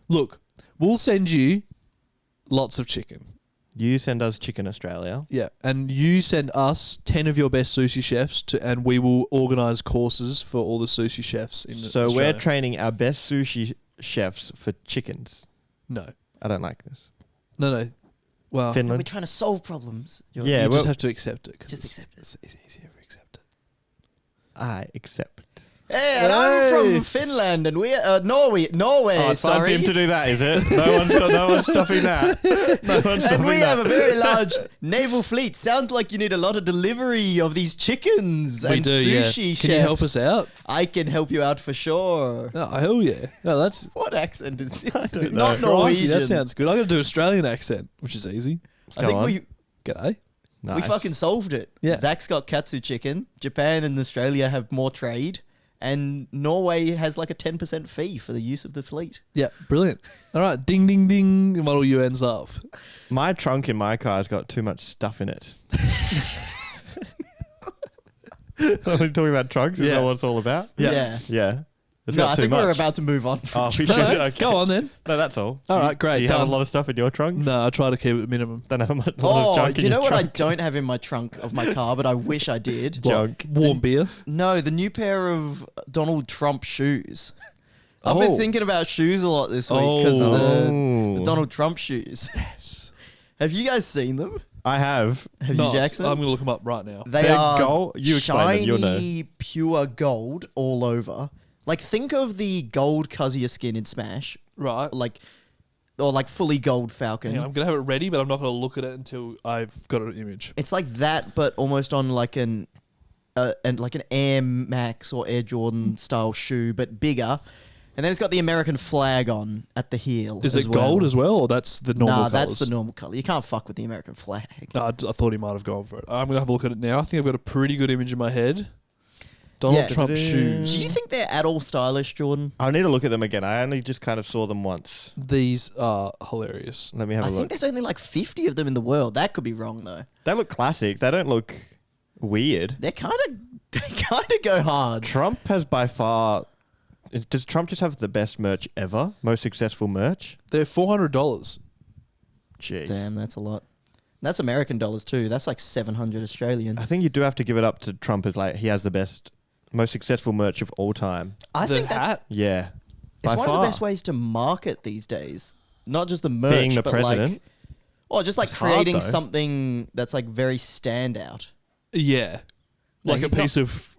Look, we'll send you lots of chicken. You send us chicken, Australia. Yeah, and you send us 10 of your best sushi chefs, and we will organise courses for all the sushi chefs in So Australia. we're training our best sushi chefs for chickens. No. I don't like this. No. Well, We're Finland. trying to solve problems. Yeah, you well- just have to accept it. 'cause Just it's- accept it. It's easier if you accept it. I accept. Hey, and I'm from Finland and we Norway. Oh, it's time for sorry. him to do that, is it? No one's stopping that. No one's stopping And we that. have a very large naval fleet. Sounds like you need a lot of delivery of these chickens We and do, yeah. sushi chefs. Can you help us out? I can help you out for sure. Oh, hell yeah. No, that's What accent is this? don't Not know. Norwegian. That sounds good. I'm going to do Australian accent, which is easy. I Go think on. we G'day. we fucking solved it. Yeah. Zach's got katsu chicken. Japan and Australia have more trade. And Norway has like a 10% fee for the use of the fleet. Yeah, brilliant. All right, ding, ding, ding. The model U ends up. My trunk in my car has got too much stuff in it. Are we talking about trunks? Is Yeah. that what it's all about? Yeah. Yeah. It's No, got I too think much. we're about to move on. From Oh, we trade. should. No, Okay. Go on then. No, that's all. All Do you- right, great, Do you have done. a lot of stuff in your trunk? No, I try to keep it at minimum. Don't have a lot of Oh, junk in you know your what I trunk. don't have in my trunk of my car, but I wish I did? Junk. Warm beer. No, the new pair of Donald Trump shoes. I've been Oh. thinking about shoes a lot this week because of the Oh. Donald Trump shoes. Have you guys seen them? I have. Have Not. you, Jackson? I'm going to look them up right now. They They're are gold- you explain them, shiny, you'll know. pure gold all over. Like, think of the gold Kazuya skin in Smash. Right. Like, or like fully gold Falcon. Hang on, I'm gonna have it ready, but I'm not gonna look at it until I've got an image. It's like that, but almost on like an Air Max or Air Jordan style shoe, but bigger. And then it's got the American flag on at the heel. Is it gold as well, or that's the normal Nah, colours? that's the normal color. You can't fuck with the American flag. No, I thought he might have gone for it. I'm gonna have a look at it now. I think I've got a pretty good image in my head. Donald Trump shoes. Do you think they're at all stylish, Jordan? I need to look at them again. I only just kind of saw them once. These are hilarious. Let me have I a think look. there's only like 50 of them in the world. That could be wrong though. They look classic. They don't look weird. They kind of go hard. Trump has by far... Does Trump just have the best merch ever? Most successful merch? They're $400. Jeez. Damn, that's a lot. That's American dollars too. That's like 700 Australian. I think you do have to give it up to Trump as like he has the best, most successful merch of all time. I The think that hat. Yeah. it's By one far. of the best ways to market these days. Not just the merch, Being the but president. like, or just like It's hard, creating though. something that's like very standout. Yeah. Like, Like a he's not- piece of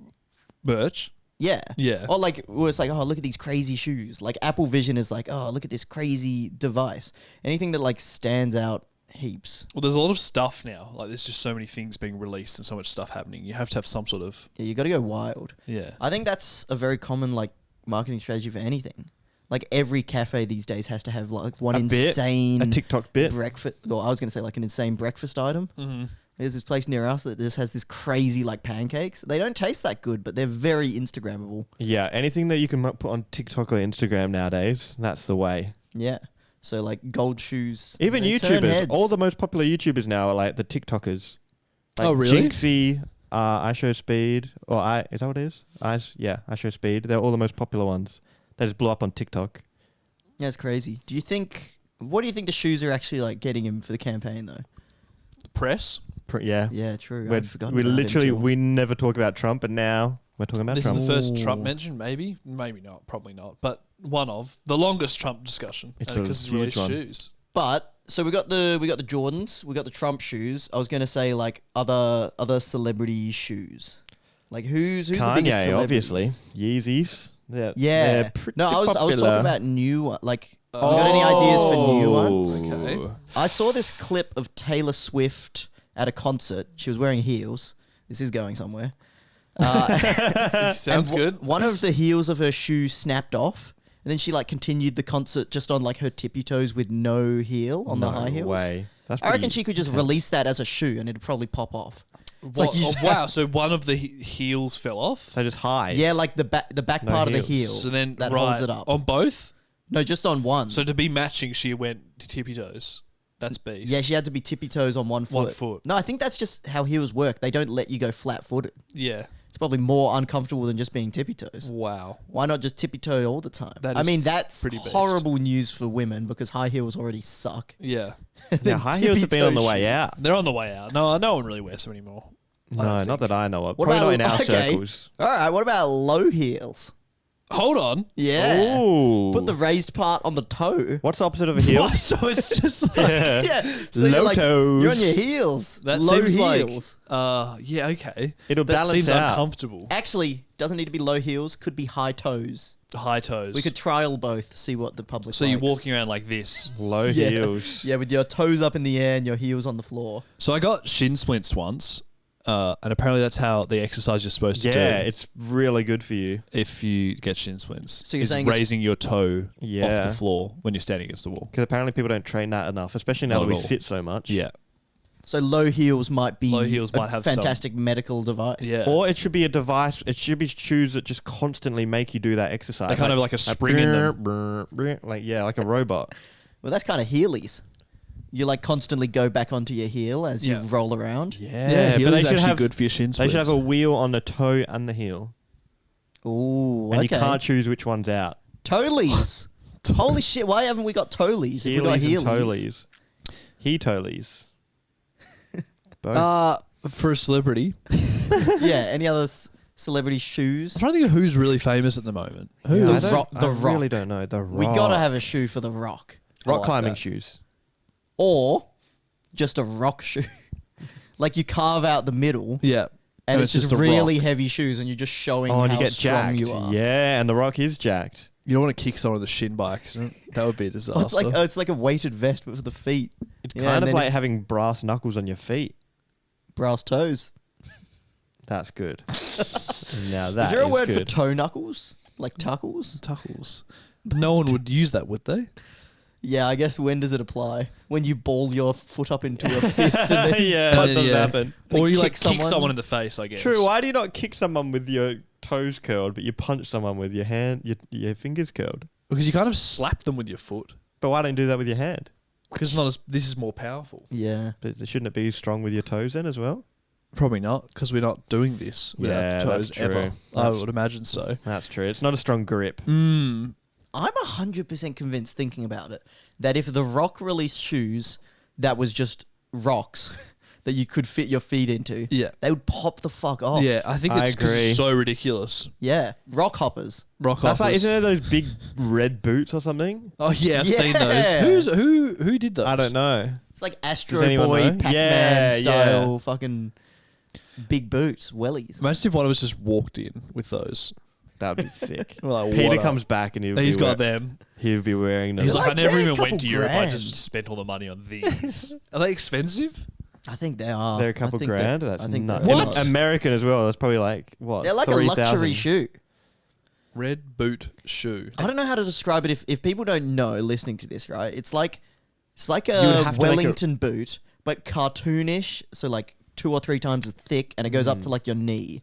merch. Yeah. Yeah. Or like, well, it's like, oh, look at these crazy shoes. Like Apple Vision is like, oh, look at this crazy device. Anything that like stands out heaps. Well, there's a lot of stuff now. Like, there's just so many things being released and so much stuff happening. You have to have some sort of... Yeah, you got to go wild. Yeah. I think that's a very common like marketing strategy for anything. Like every cafe these days has to have like one A bit. insane A TikTok bit. breakfast. Well, I was going to say like an insane breakfast item. Mm-hmm. There's this place near us that just has this crazy like pancakes. They don't taste that good, but they're very Instagrammable. Yeah, anything that you can put on TikTok or Instagram nowadays, that's the way. Yeah. So like gold shoes. Even they turn YouTubers, heads. all the most popular YouTubers now are like the TikTokers. Like Oh, really? Jinxie, I Show Speed, or is that what it is? I Show Speed. They're all the most popular ones. They just blew up on TikTok. Yeah, it's crazy. What do you think the shoes are actually like getting him for the campaign though? Press. Yeah. Yeah, true. We're, I'd forgotten we about him literally, too. we never talk about Trump, and now we're talking about This Trump. is the first Trump Ooh. mention, maybe. Maybe not. Probably not. But one of the longest Trump discussion. It's a Because he's huge released one. shoes. But so we got the Jordans, we got the Trump shoes. I was gonna say like other celebrity shoes. Like who's the biggest Kanye, celebrities? obviously. Yeezys. Yeah. They're pretty No, I was popular. talking about new like you got any ideas for new ones? Okay. I saw this clip of Taylor Swift at a concert. She was wearing heels. This is going somewhere. Sounds And good. One of the heels of her shoe snapped off, and then she like continued the concert just on like her tippy toes with no heel on the high heels. Way. That's I reckon pretty she could just intense. release that as a shoe, and it'd probably pop off. It's What- like you oh, just- wow. So one of the heels fell off. So just high. Yeah, like the back No part of the heels. heel So then that right, holds it up. on both. No, just on one. So to be matching, she went to tippy toes. That's beast. yeah, she had to be tippy toes on one foot. One foot. No, I think that's just how heels work. They don't let you go flat footed. Yeah. It's probably more uncomfortable than just being tippy toes. Wow. Why not just tippy toe all the time? That I is mean, that's pretty beast. horrible news for women because high heels already suck. Yeah. Yeah, high heels have been on the way out. They're on the way out. No one really wears them anymore. I No, don't not think. that I know of. What Probably about not in our okay. circles. All right, what about low heels? Hold on. Yeah. Ooh. Put the raised part on the toe. What's the opposite of a heel? So it's just like Yeah. So Low you're like, toes. you're on your heels. that low seems heels. like yeah, okay. It'll That balance seems out. uncomfortable. Actually, doesn't need to be low heels. Could be high toes. High toes. We could trial both. See what the public. so you're likes. walking around like this. Low Yeah. heels. Yeah, with your toes up in the air and your heels on the floor. So I got shin splints once, and apparently that's how the exercise you're supposed to do. Yeah, it's really good for you. if you get shin splints. So you're is saying it's- raising your toe off Yeah. the floor when you're standing against the wall. Because apparently people don't train that enough, especially now Not that at we all. sit so much. Yeah. So low heels might be Low heels a might have some- fantastic medical device. Yeah. Or it should be a device. It should be shoes that just constantly make you do that exercise. They kind of like a spring in them. like a robot. Well, that's kind of Heelys. You like constantly go back onto your heel as you Yeah. roll around. Yeah, but heel's they should actually have good for your shin They splints. should have a wheel on the toe and the heel, Ooh, and okay. you can't choose which one's out. Toelies. Holy shit! Why haven't we got toelies? If we got Heelys and heelies. toelies. He-toelies. Both. For a celebrity. Yeah. Any other celebrity shoes? I'm trying to think of who's really famous at the moment. Who? The I don't- Rock- The I really Rock. don't know. The Rock. We gotta have a shoe for the Rock, I rock like climbing that. shoes. or just a rock shoe. Like you carve out the middle, Yeah. and it's just a really rock. heavy shoes, and you're just showing Oh, and how you get strong jacked. you are. Yeah, and the Rock is jacked. You don't want to kick someone in the shin by accident. That would be a disaster. It's like a weighted vest but for the feet. It's Yeah, kind and of then like having brass knuckles on your feet. brass toes. That's good. Now that is there a word for good. toe knuckles? Like tuckles? Tuckles. No one would use that, would they? Yeah, I guess when does it apply? When you ball your foot up into a fist and then Yeah, And that then, doesn't yeah. happen. Or you kick like kick someone. someone in the face, I guess. True. Why do you not kick someone with your toes curled, but you punch someone with your hand, your fingers curled? Because you kind of slap them with your foot. But why don't you do that with your hand? Because this is more powerful. Yeah. But shouldn't it be strong with your toes then as well? Probably not, because we're not doing this with Yeah, our toes that's true. ever. I That's- would imagine so. That's true. It's not a strong grip. I'm 100% convinced thinking about it that if The Rock released shoes that was just rocks that you could fit your feet into, Yeah. they would pop the fuck off. Yeah, I think I it's because agree. it's so ridiculous. Yeah. Rock hoppers. Rock That's like, hoppers. isn't there those big red boots or something? Oh yeah, I've seen Yeah. those. Who did those? I don't know. It's like Astro Does anyone Boy, know? Pac-Man Yeah, style fucking big boots, wellies. Imagine if one of us just walked in with those. That would be sick. We're like, Peter what comes back and He's got them. He'll be wearing them. He's like, I like, never they're a even went couple to Europe. I grand. just spent all the money on these. Are they expensive? I think they are. They're a couple grand. That's I think nuts. they're In a lot. American as well. That's probably like what? They're like a 3,000. luxury shoe. Red boot shoe. I don't know how to describe it if people don't know listening to this, right? It's like You would a have to make Wellington boot, but cartoonish, so like 2 or 3 times as thick, and it goes up to like your knee.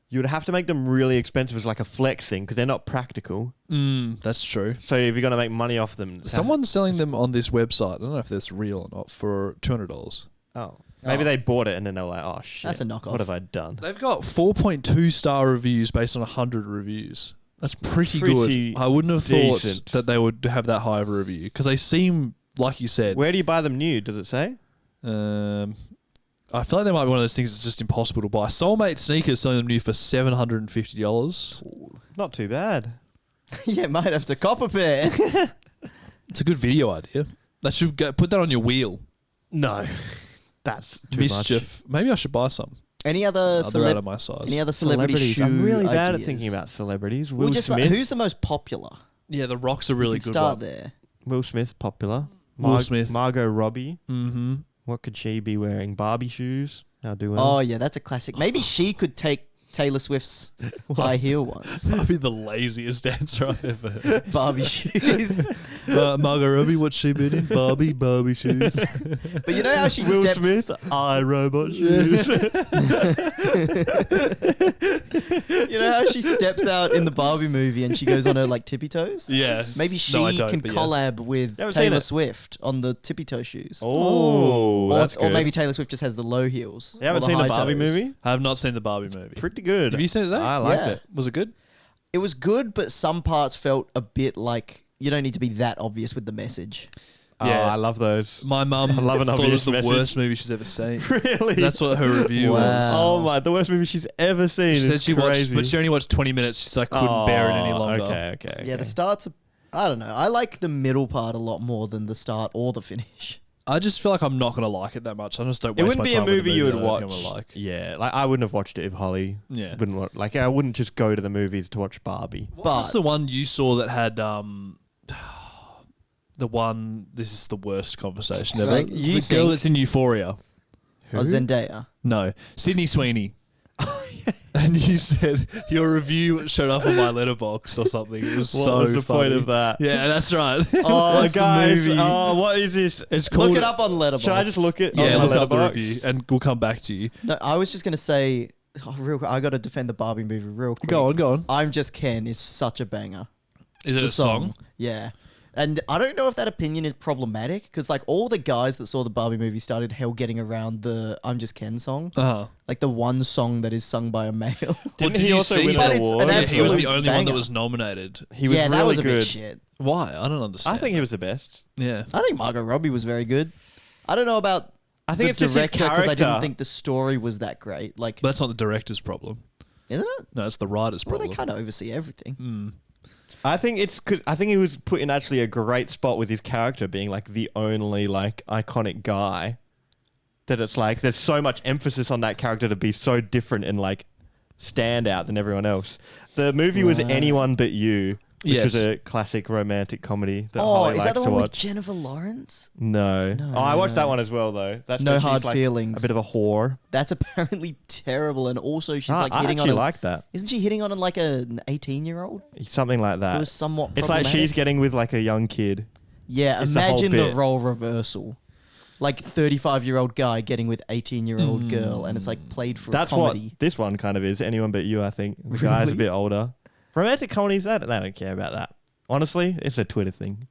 You would have to make them really expensive as like a flex thing because they're not practical. That's true. So if you're gonna make money off them, Someone's selling them on this website. I don't know if that's real or not for $200. Oh, maybe they bought it and then they're like, oh shit, That's a knockoff. What have I done? They've got 4.2 star reviews based on 100 reviews. That's pretty Pretty good. I wouldn't have decent. thought that they would have that high of a review because they seem, like you said, Where do you buy them new? Does it say? I feel like they might be one of those things that's just impossible to buy. Soulmate Sneakers selling them new for $750. Not too bad. Yeah, might have to cop a pair. It's a good video idea. That should put that on your wheel. No, that's too Mischief. Maybe I should buy some. Any other They're out of my size. any other celebrity Celebrities. shoe I'm really bad at ideas? thinking about celebrities. We'll Will just Smith. who's the most popular? Yeah, the Rock's a We really can good start one. there. Will Smith popular. Will Smith. Margot Robbie. Mm-hmm. What could she be wearing? Barbie shoes. How do Oh yeah, that's a classic. Maybe she could take Taylor Swift's high heel ones. I'd be the laziest dancer I've ever heard. Barbie shoes. Margot Robbie, what's she been in? Barbie shoes. But you know how she Will steps Smith, iRobot shoes. You know how she steps out in the Barbie movie and she goes on her like tippy toes? Yeah. Maybe she No, I don't, can but yeah. collab with Haven't seen Taylor it. Swift on the tippy toe shoes. Oh, that's or good. maybe Taylor Swift just has the low heels. You haven't or seen the high Barbie toes. movie? I have not seen the Barbie movie. Pretty good. Have you seen it, Zack? I liked Yeah. it. Was it good? It was good, but some parts felt a bit like you don't need to be that obvious with the message. Yeah, I love those. My mum I love an thought it was obvious the message. worst movie she's ever seen. Really? That's what her review Wow. was. Oh my! The worst movie she's ever seen. She said It's she watched, crazy. but she only watched 20 minutes. She's like, couldn't bear it any longer. Okay. Yeah, the starts. I don't know. I like the middle part a lot more than the start or the finish. I just feel like I'm not going to like it that much. I just don't It waste wouldn't my be a time with movie you that would I don't think watch. I'm gonna like. Yeah, like I wouldn't have watched it if Holly Yeah. wouldn't watch. Like I wouldn't just go to the movies to watch Barbie. What's the one you saw that had the one? This is the worst conversation ever. Like, you the girl think- that's in Euphoria. Or Zendaya. No, Sydney Sweeney. And you said your review showed up on my letterbox or something. It was What so was the funny. point of that? Yeah, that's right. Oh, What's the guys! movie? Oh, what is this? It's called. Look it up on Letterboxd. Should I just look it? Yeah, on my look up the letterbox? review, and we'll come back to you. No, I was just gonna say, real quick. I got to defend the Barbie movie real quick. Go on. I'm Just Ken is such a banger. Is it The a song? Yeah. And I don't know if that opinion is problematic because like all the guys that saw the Barbie movie started hell getting around the I'm Just Ken song. Uh-huh. Like the one song that is sung by a male. Didn't did he you also see- win But an it's an award? Yeah, he was the absolute only one that banger. was nominated. He was yeah, really that was a good. bit shit. Why? I don't understand. I think he was the best. Yeah. I think Margot Robbie was very good. I don't know about I think the it's just his director because I didn't character. think the story was that great. Like, But that's not the director's problem. isn't it? No, it's the writer's Well, problem. they kind of oversee everything. I think it's cause I think he was put in actually a great spot with his character being like the only like iconic guy. That it's like there's so much emphasis on that character to be so different and like stand out than everyone else. The movie was Right. Anyone But You. which was a classic romantic comedy that Oh, Holly is likes that the to one with watch. Jennifer Lawrence? No. No, I watched no. that one as well, though. That's No when she's, Hard like, Feelings. A bit of a whore. That's apparently terrible, and also she's like I hitting actually on. like that. Isn't she hitting on like an 18-year-old? Something like It that. was somewhat. It's like she's problematic. getting with like a young kid. Yeah, it's the whole imagine the bit. role reversal. Like 35-year-old guy getting with 18-year-old girl, and it's like played for That's a comedy. what this one kind of is. Anyone but you, I think. The guy's a Really? bit older. Romantic comedies, they don't care about that. Honestly, it's a Twitter thing.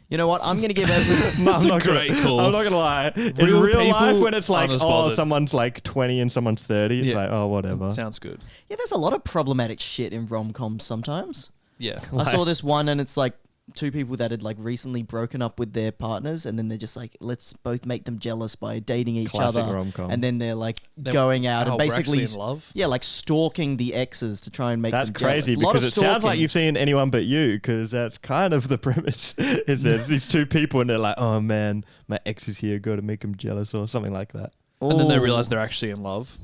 You know what? I'm gonna give everyone. I'm a not great gonna, call. I'm not gonna lie. In Real real life, people when it's like, aren't as oh, bothered. someone's like 20 and someone's 30, it's Yeah. like, oh, whatever. Sounds good. Yeah, there's a lot of problematic shit in rom-coms sometimes. Yeah. I saw this one, and it's like two people that had like recently broken up with their partners, and then they're just like, let's both make them jealous by dating each Classic other, rom-com. and then they're like going out and we're basically actually in love. yeah, like stalking the exes to try and make That's them jealous. crazy A lot because of it sounds like stalking. you've seen Anyone But You, because that's kind of the premise. Is there's these two people and they're like, oh man, my ex is here, go to make him jealous or something like that. And then they Ooh. realize they're actually in love.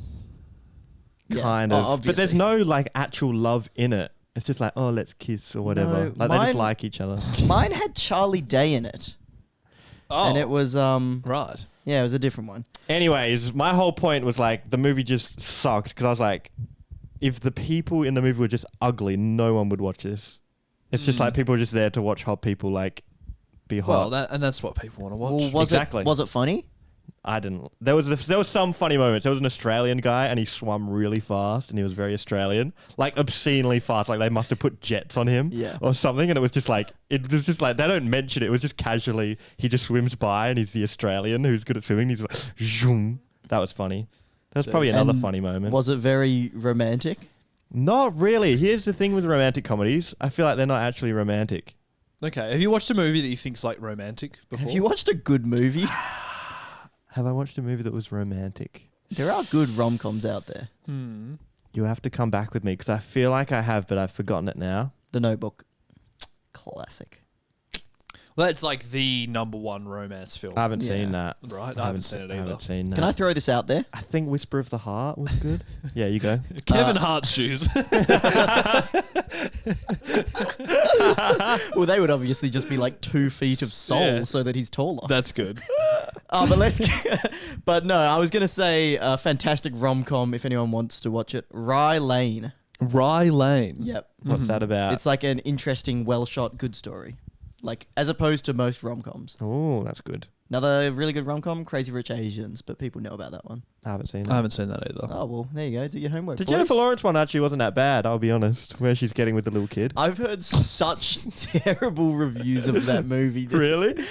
Yeah. Kind Oh, of. But there's obviously. no like actual love in it. It's just like, oh, let's kiss or whatever. No, like they just mine- like each other. Mine had Charlie Day in it, Oh. and it was right. yeah, it was a different one. Anyways, my whole point was like the movie just sucked because I was like, if the people in the movie were just ugly, no one would watch this. It's just like people are just there to watch hot people like be hot. Well, that's what people want to watch. Well, Exactly. was it funny? I didn't. There was some funny moments. There was an Australian guy and he swam really fast and he was very Australian, like obscenely fast. Like they must have put jets on him, Yeah. or something. And it was just like they don't mention it. It was just casually he just swims by and he's the Australian who's good at swimming. He's like, zoom. That was funny. That was probably another And funny moment. Was it very romantic? Not really. Here's the thing with romantic comedies. I feel like they're not actually romantic. Okay. Have you watched a movie that you think's like romantic before? Have you watched a good movie? Have I watched a movie that was romantic? There are good rom-coms out there. You have to come back with me because I feel like I have, but I've forgotten it now. The Notebook, classic. Well, that's like the number one romance film. I haven't Yeah. seen that. Right? I haven't seen it I either. haven't seen that. Can I throw this out there? I think Whisper of the Heart was good. Yeah, you go. Kevin Hart's shoes. Well, they would obviously just be like 2 feet of soul, Yeah. so that he's taller. That's good. But but no, I was gonna say a fantastic rom-com if anyone wants to watch it. Rye Lane. Rye Lane. Yep. What's that about? It's like an interesting, well-shot, good story. Like, as opposed to most rom-coms. Oh, that's good. Another really good rom-com, Crazy Rich Asians, but people know about that one. I haven't seen I that. haven't seen that either. Oh, well, there you go. Do your homework, The boys. Jennifer Lawrence one actually wasn't that bad, I'll be honest, where she's getting with the little kid. I've heard such terrible reviews of that movie. that- Really?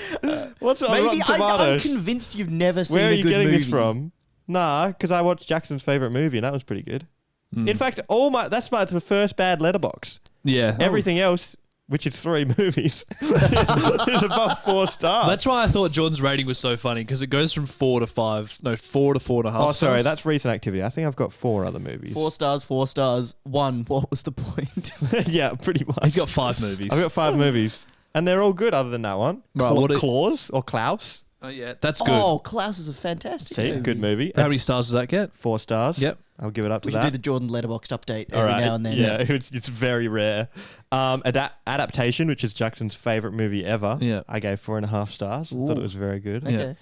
What's on Maybe Rotten I'm Tomatoes? convinced you've never seen Where are a you good getting movie. this from? Nah, because I watched Jackson's favorite movie and that was pretty good. In fact, that's my first bad letterbox. Yeah. Everything else, which is 3 movies, is above 4 stars. That's why I thought Jordan's rating was so funny because it goes from 4 to 5. No, 4 to 4.5. Oh, sorry, stars. that's recent activity. I think I've got 4 other movies. 4 stars, 4 stars. 1. What was the point? Yeah, pretty much. He's got 5 movies. I've got 5 movies, and they're all good other than that one. Right, what Claus or Klaus? Oh, yeah, that's good. Oh, Klaus is a fantastic See, movie. good movie. How many stars does that get? 4 stars. Yep. I'll give it up to We should that. do the Jordan Letterboxd update All every right. now and then. Yeah, it's very rare. Adaptation, which is Jackson's favorite movie ever. Yeah. I gave 4.5 stars. I thought Ooh. it was very good. Okay.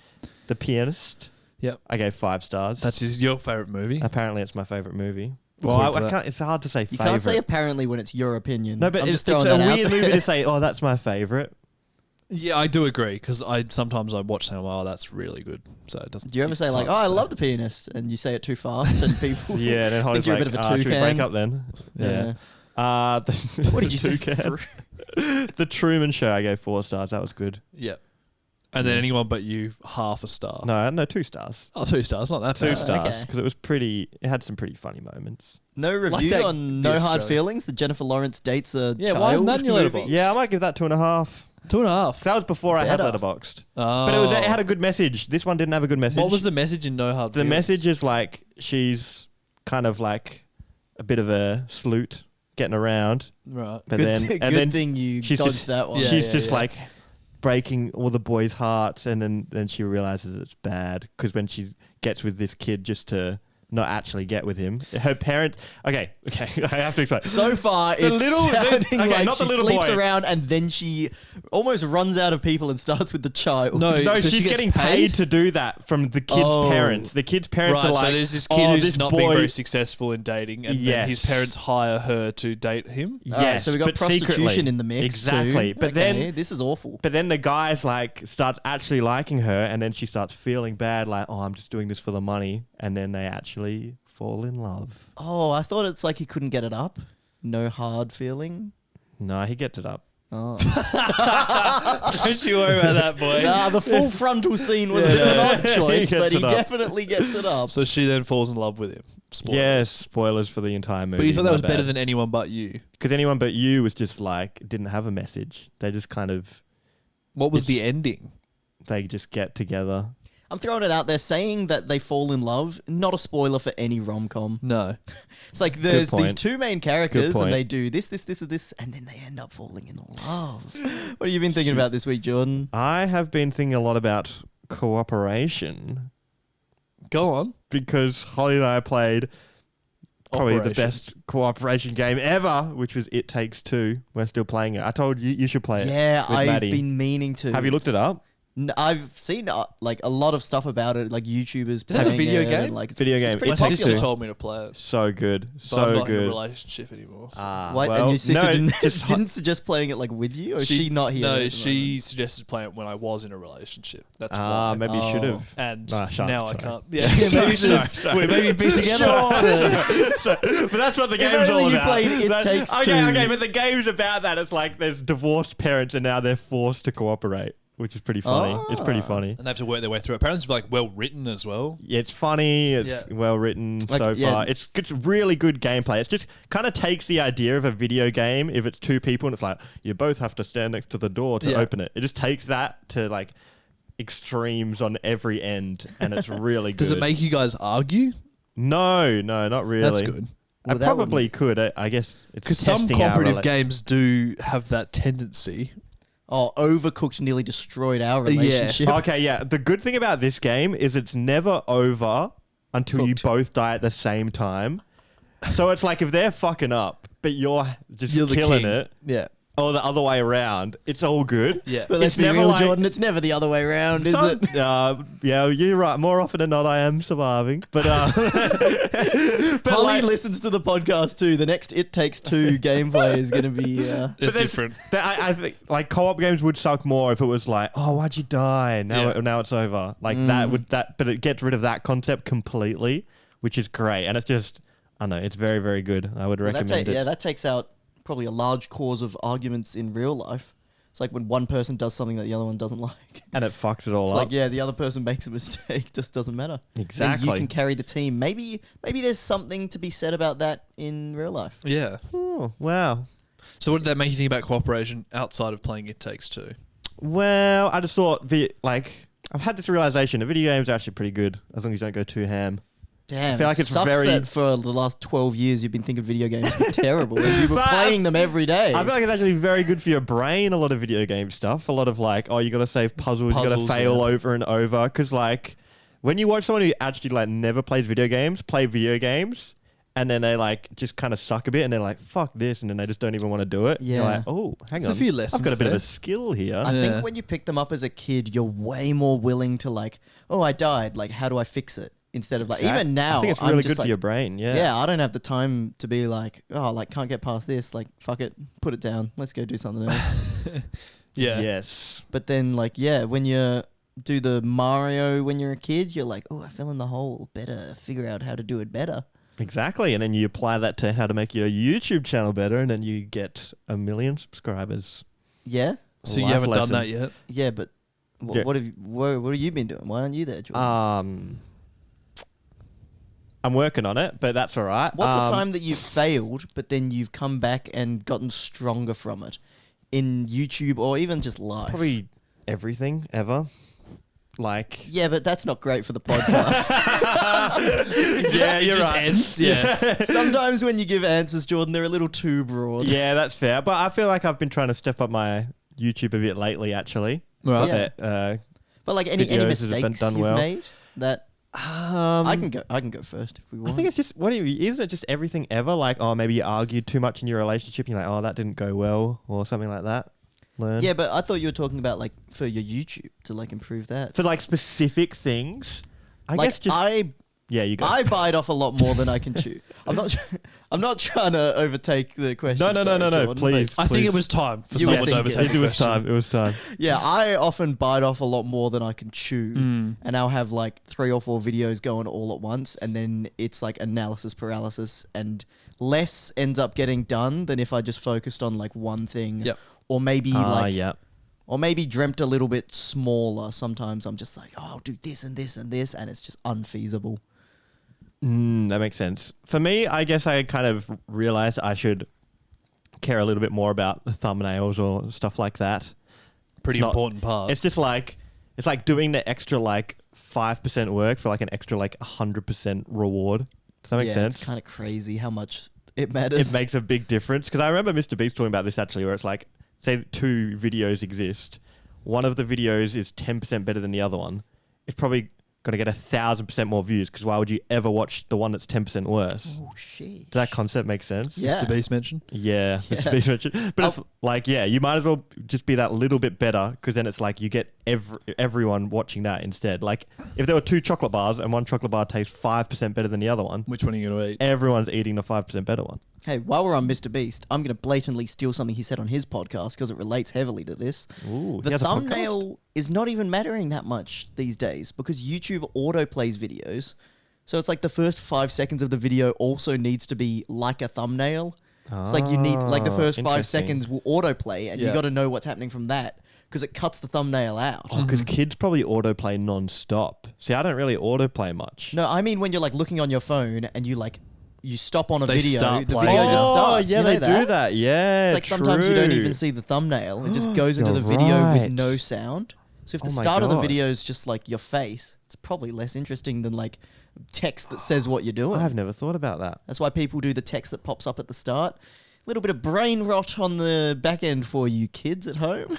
The Pianist. Yep. I gave 5 stars. That's your favourite movie? Apparently, it's my favorite movie. According Well, to I that. can't. It's hard to say You favorite. can't say apparently when it's your opinion. No, but I'm it's just throwing a that out weird there. movie to say. Oh, that's my favorite. Yeah, I do agree because sometimes I watch something. Oh, that's really good. So it doesn't. Do you ever say it's like, hard "Oh, to I say. love The Pianist," and you say it too fast, and people Yeah, and then Holly's you're a like, bit of a should we break toucan?" up then? Yeah. What did you say? Toucan. The Truman Show, I gave 4 stars. That was good. Yeah. And then anyone but you, half a star. No, 2 stars. Oh, 2 stars. Not that 2 bad. stars okay. because it was pretty. It had some pretty funny moments. No review that on No Hard Australian. Feelings. The Jennifer Lawrence dates a Yeah, child why isn't that in your movie. letterboxd? Yeah, I might give that 2.5. 2.5. That was before I had Better. Letterboxd. Oh. But it had a good message. This one didn't have a good message. What was the message in No Hard The Feelings? message is like she's kind of like a bit of a sloot getting around, Right. but Good then thing you she's dodged just- that one. Yeah, she's just yeah. like breaking all the boys' hearts, and then she realizes it's bad because when she gets with this kid just to not actually get with him. Her parents. Okay, I have to explain. So far, The it's little- sounding okay, like not she the little sleeps boy. around and then she almost runs out of people and starts with the child. No, No, so she she's gets getting paid to do that from the kid's Oh. parents. The kid's parents Right, are like, so there's this kid oh, who's this not boy, being very successful in dating, and then his Yes. parents hire her to date him. All right, Yes, so we got but prostitution secretly. in the mix Exactly. too. But Okay, then this is awful. But then the guy's like starts actually liking her, and then she starts feeling bad, like, oh, I'm just doing this for the money, and then they actually fall in love. Oh, I thought it's like he couldn't get it up. No hard feeling. No, he gets it up. Oh. Don't you worry about that, boy. Nah, the full frontal scene was a bit of an odd He choice, gets but he it up. definitely gets it up. So she then falls in love with him. Spoilers. Yes, spoilers for the entire movie. But you thought that was better than Anyone But You. because Anyone But You was just like didn't have a message. They just kind of What was the ending? they just get together. I'm throwing it out there saying that they fall in love, not a spoiler for any rom-com. No. It's like there's point. these two main characters point. and they do this, and this, and then they end up falling in love. What have you been thinking about this week, Jordan? I have been thinking a lot about cooperation Go on. because Holly and I played probably the Operation. best cooperation game ever, which was It Takes Two. We're still playing it. I told you should play it. Yeah, with I've Maddie. been meaning to. Have you looked it up? I've seen like a lot of stuff about it, like YouTubers. that a playing video it, game? and, like, Video game. pretty My It Takes sister Two. told me to play it. So good. But So I'm not in a good. relationship anymore. So. What? Well, And your sister no, didn't, just didn't suggest playing it like with you, or is she not here? at No, the she suggested playing it when I was in a relationship. That's why. Maybe you should have. And Sorry, now sorry. I can't. Yeah, maybe Sorry. maybe be together. But that's what the game's only all you about. played It Takes Two. Okay, but the game's about that. It's like there's divorced parents and now they're forced to cooperate, which is pretty funny. It's pretty funny. And they have to work their way through it. Parents are like well written as well. Yeah, it's funny. It's Yeah. well written Like, so yeah. far. It's really good gameplay. It's just kind of takes the idea of a video game. If it's two people and it's like you both have to stand next to the door to Yeah. open it. It just takes that to like extremes on every end, and it's really good. Does it make you guys argue? No, not really. That's good. Well, I that probably could. I guess it's Because some testing our cooperative rela- games do have that tendency. Oh, Overcooked nearly destroyed our relationship. Okay, yeah. The good thing about this game is it's never over until you Cooked. both die at the same time. So it's like if they're fucking up, but you're just You're the killing king. it, Yeah. or the other way around, it's all good. Yeah. But let's It's be never real, like- Jordan. It's never the other way around, is Some- it? yeah, you're right. More often than not, I am surviving. But, but Holly like- listens to the podcast too. The next It Takes Two gameplay is going to be. It's there's- different. I think like co-op games would suck more if it was like, oh, why'd you die? Now it's over. Like but it gets rid of that concept completely, which is great. And it's just, I don't know, it's very, very good. I would recommend it. Yeah, that takes out probably a large cause of arguments in real life. It's like when one person does something that the other one doesn't like. And it fucks it all It's up. like, yeah, the other person makes a mistake, just doesn't matter. Then Exactly. you can carry the team. Maybe there's something to be said about that in real life. Yeah. Oh, wow. So what did that make you think about cooperation outside of playing It Takes Two? Well, I just thought, I've had this realization, the video games are actually pretty good, as long as you don't go too ham. Damn, I feel like it it's sucks very- that for the last 12 years you've been thinking video games were terrible and you were But playing them every day. I feel like it's actually very good for your brain, a lot of video game stuff. A lot of like, oh, you got to save puzzles, you got to Puzzles, fail yeah. over and over. Because like, when you watch someone who actually like never plays video games, play video games, and then they like just kind of suck a bit and they're like, fuck this, and then they just don't even want to do it. You're Yeah. like, oh, hang There's on. a few I've lessons got a bit of there. a skill here. I Yeah. think when you pick them up as a kid, you're way more willing to like, oh, I died. Like, how do I fix it? Instead of like, even now, I think it's I'm really just good like, for your brain. Yeah. yeah, I don't have the time to be like, oh, like can't get past this. Like, fuck it, put it down. Let's go do something else. Yeah. Yes. But then, like, yeah, when you do the Mario when you're a kid, you're like, oh, I fell in the hole. Better figure out how to do it better. Exactly. And then you apply that to how to make your YouTube channel better, and then you get 1 million subscribers. Yeah, So you Life haven't lesson. done that yet? yeah, but Yeah. what have you been doing? Why aren't you there, Jordan? I'm working on it, but that's all right. What's a time that you've failed, but then you've come back and gotten stronger from it in YouTube or even just life? Probably everything ever. Like, Yeah, but that's not great for the podcast. yeah, It you're just right. ends. Yeah. Sometimes when you give answers, Jordan, they're a little too broad. Yeah, that's fair. But I feel like I've been trying to step up my YouTube a bit lately, actually. Right. Yeah. That, But like any Videos has been mistakes done you've well. made that I can go first if we want. I think it's just isn't it just everything ever? Like, oh, maybe you argued too much in your relationship. And you're like, oh, that didn't go well, or something like that. Learn. Yeah, but I thought you were talking about like for your YouTube to like improve that. For like specific things, I like, guess just you go. I bite off a lot more than I can chew. I'm not trying to overtake the question. No, Jordan, please. I think it was time for You someone were to thinking. overtake. It was time. It was time. Yeah, I often bite off a lot more than I can chew, and I'll have like 3 or 4 videos going all at once, and then it's like analysis paralysis, and less ends up getting done than if I just focused on like one thing, Yep. or maybe Yeah. or maybe dreamt a little bit smaller. Sometimes I'm just like, oh, I'll do this and this and this, and it's just unfeasible. That makes sense. For me, I guess I kind of realized I should care a little bit more about the thumbnails or stuff like that. Pretty It's not- important part. It's just like it's like doing the extra like 5% work for like an extra like 100% reward. Does that make sense? It's kind of crazy how much it matters. It makes a big difference because I remember Mr. Beast talking about this actually, where it's like, say 2 videos exist, one of the videos is 10% better than the other one. It's probably going to get 1,000% more views because why would you ever watch the one that's 10% worse? Oh shit! Does that concept make sense? Yeah. Mr. Beast mentioned. Yeah, Mr. Beast mentioned. But it's like, yeah, you might as well just be that little bit better because then it's like you get everyone watching that instead. Like if there were 2 chocolate bars and one chocolate bar tastes 5% better than the other one, Which one are you going to eat? everyone's eating the 5% better one. Hey, while we're on Mr. Beast, I'm going to blatantly steal something he said on his podcast because it relates heavily to this. Ooh, he The has a podcast? thumbnail is not even mattering that much these days because YouTube autoplays videos. So it's like the first 5 seconds of the video also needs to be like a thumbnail. It's like you need, like the first 5 interesting. seconds will autoplay and you Yeah. got to know what's happening from that because it cuts the thumbnail out. Oh, because kids probably autoplay non-stop. See, I don't really autoplay much. No, I mean when you're like looking on your phone and you stop on a They video, start the playing. video just Oh, starts. yeah, You know they do that. Yeah, It's like sometimes you don't true. even see the thumbnail. It just goes into You're the video right. with no sound. So if the Oh my start of the God. video is just like your face, it's probably less interesting than like text that says what you're doing. I've never thought about that. That's why people do the text that pops up at the start. A little bit of brain rot on the back end for you kids at home.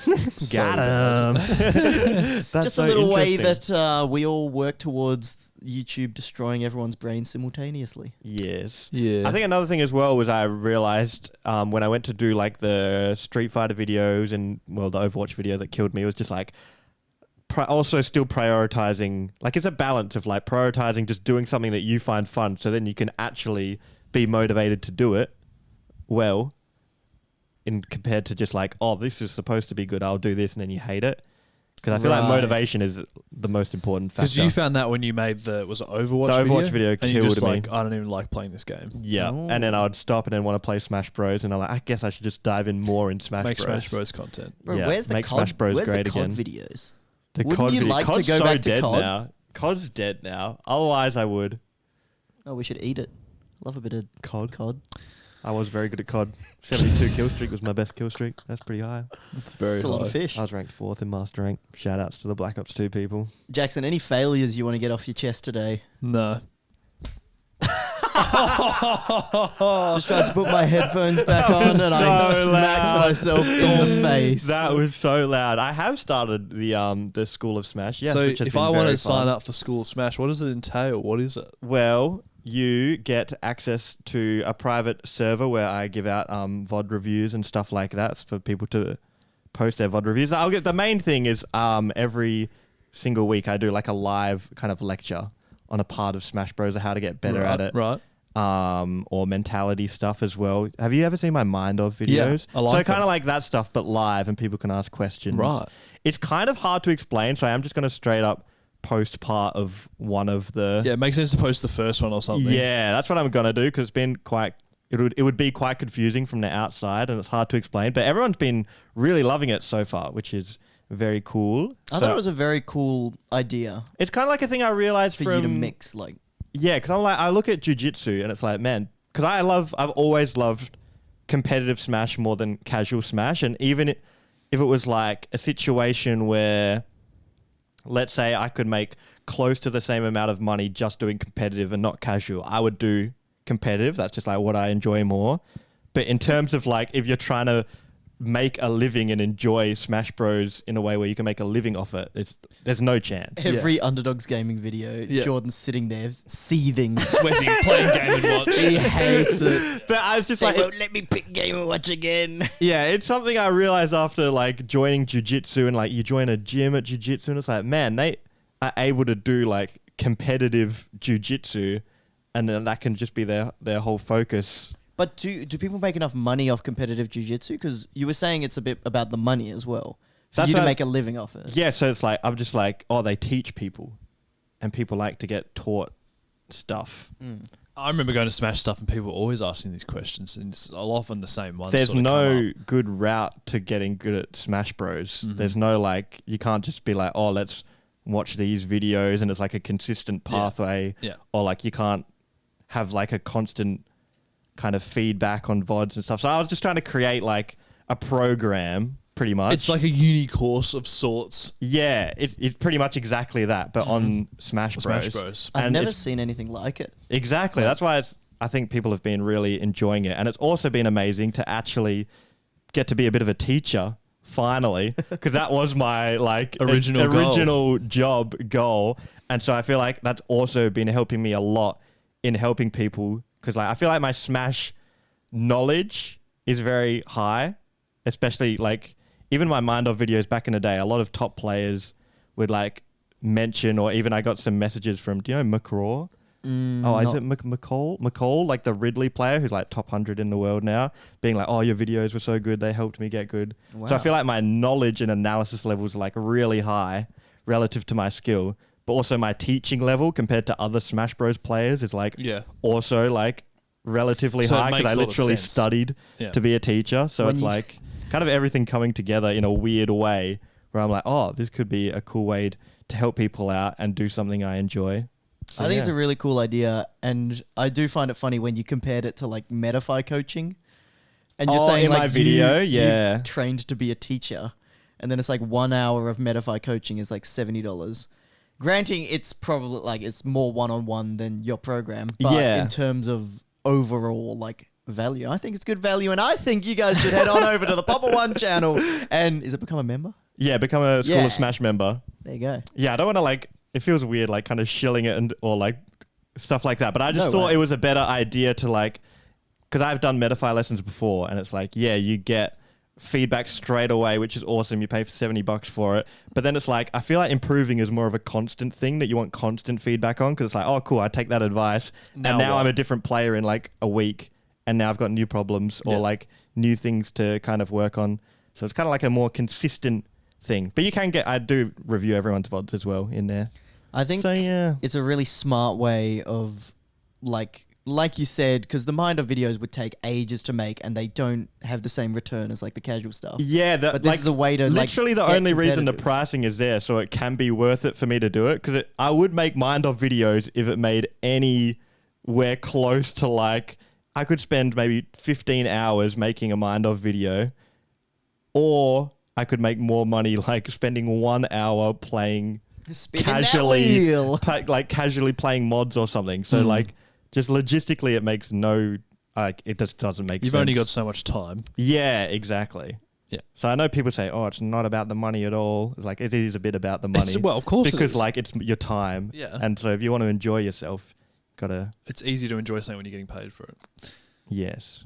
Got him. That's Just so a little way interesting. that we all work towards YouTube destroying everyone's brain simultaneously. Yes. Yeah. I think another thing as well was I realized when I went to do like the Street Fighter videos and well the Overwatch video that killed me was just like also still prioritizing, like it's a balance of like prioritizing just doing something that you find fun so then you can actually be motivated to do it well in compared to just like, oh, this is supposed to be good, I'll do this, and then you hate it. Because I feel like Right. motivation is the most important factor. Because you found that when you made was it Overwatch The video? Overwatch video and you're just killed me. like, I don't even like playing this game. Yeah, Oh. and then I would stop and then want to play Smash Bros. And I'm like, I guess I should just dive in more in Smash Make Bros. Smash Bros content. Bro, Yeah, where's the make COD, Smash Bros where's great the COD again. videos? The Wouldn't COD you video. like to COD's go so back to dead COD? now. COD's dead now. Otherwise, I would. Oh, we should eat it. Love a bit of COD. COD. I was very good at COD. 72 kill streak was my best kill streak. That's pretty high. It's very It's a lot of fish. I was ranked 4th in Master Rank. Shout outs to the Black Ops 2 people. Jackson, any failures you want to get off your chest today? No. Just tried to put my headphones back on and I so smacked loud. myself in the face. That was so loud. I have started the School of Smash. Yes, so which has if been I want very to sign fun. up for School of Smash, what does it entail? What is it? Well, you get access to a private server where I give out VOD reviews and stuff like that for people to post their VOD reviews. The main thing is every single week I do like a live kind of lecture on a part of Smash Bros. Or how to get better at it. Right. Or mentality stuff as well. Have you ever seen my Mind of videos? I like so kind them. of like that stuff, but live, and people can ask questions. Right. It's kind of hard to explain, so I am just going to straight up post part of one of the. Yeah, it makes sense to post the first one or something. Yeah, that's what I'm going to do because it's been quite. It would be quite confusing from the outside, and it's hard to explain. But everyone's been really loving it so far, which is very cool. I thought it was a very cool idea It's kind of like a thing I realized for from you to mix, like, Yeah, because I'm like, I look at jiu-jitsu and it's like, man, because I've always loved competitive Smash more than casual Smash. And even if it was like a situation where, let's say I could make close to the same amount of money just doing competitive and not casual, I would do competitive. That's just like what I enjoy more. But in terms of like, if you're trying to make a living and enjoy Smash Bros in a way where you can make a living off it, there's no chance. Every Underdogs gaming video, Jordan's sitting there seething, Sweating, playing Game & Watch. he hates it. But I was just They like, won't let me pick Game & Watch again. yeah, it's something I realized after like joining jiu-jitsu, and like you join a gym at jiu-jitsu and it's like, man, they are able to do like competitive jiu-jitsu, and then that can just be their whole focus. But do people make enough money off competitive jiu-jitsu? Because you were saying it's a bit about the money as well. For That's you to what make a living off it. Yeah, so it's like, I'm just like, oh, they teach people, and people like to get taught stuff. I remember going to Smash stuff and people were always asking these questions, and it's often the same ones. There's sort of no come up. good route to getting good at Smash Bros. Mhm. There's no like, you can't just be like, oh, let's watch these videos and it's like a consistent pathway. Yeah. Or like you can't have like a constant kind of feedback on VODs and stuff. So I was just trying to create like a program pretty much. It's like a uni course of sorts. Yeah, it's pretty much exactly that, but on Smash Bros. Smash Bros. I've And never it's- seen anything like it. Exactly. That's why I think people have been really enjoying it. And it's also been amazing to actually get to be a bit of a teacher, finally, because that was my like original job goal. And so I feel like that's also been helping me a lot in helping people, because like I feel like my Smash knowledge is very high, especially like even my Mind Off videos back in the day, a lot of top players would like mention, or even I got some messages from, do you know McCraw? Is it McCall? McCall, like the Ridley player who's like top 100 in the world now, being like, oh, your videos were so good, they helped me get good. Wow. So I feel like my knowledge and analysis levels are like really high relative to my skill, but also my teaching level compared to other Smash Bros players is like also like relatively So it high, because makes I a lot of literally sense. studied to be a teacher. So When it's you- like kind of everything coming together in a weird way where I'm like, oh, this could be a cool way to help people out and do something I enjoy. So, I think it's a really cool idea, and I do find it funny when you compared it to like Metafy coaching, and you're saying in like my video, you've trained to be a teacher, and then it's like 1 hour of Metafy coaching is like $70. Granting, it's probably like it's more one-on-one than your program, but Yeah. in terms of overall like value, I think it's good value, and I think you guys should head on over to the Papa One channel and is it become a member? Yeah, become a School of Smash member. There you go. Yeah, I don't want to like, it feels weird like kind of shilling it or like stuff like that, but I just No thought way. it was a better idea to like, because I've done Metafy lessons before, and it's like, yeah, you get feedback straight away, which is awesome. You pay for $70 for it, but then it's like, I feel like improving is more of a constant thing that you want constant feedback on, because it's like, oh cool, I take that advice, and now what? I'm a different player in like a week, and now I've got new problems or like new things to kind of work on. So it's kind of like a more consistent thing. But you can get, I do review everyone's VODs as well in there. I think So yeah. it's a really smart way of like you said, because the Mind of videos would take ages to make, and they don't have the same return as like the casual stuff. Yeah, But this is a way to like literally the get only reason the competitive. pricing is there, so it can be worth it for me to do it, because I would make Mind Off videos if it made anywhere close to like, I could spend maybe 15 hours making a Mind Off video, or I could make more money like spending 1 hour playing Spinning that casually, wheel. like casually playing mods or something. So like, just logistically, it makes no, like, it just doesn't make sense. You've only got so much time. Yeah, exactly. Yeah. So I know people say, "Oh, it's not about the money at all." It's like it is a bit about the money. Well, of course it because is. like it's your time. Yeah. And so if you want to enjoy yourself, gotta It's easy to enjoy something when you're getting paid for it. yes.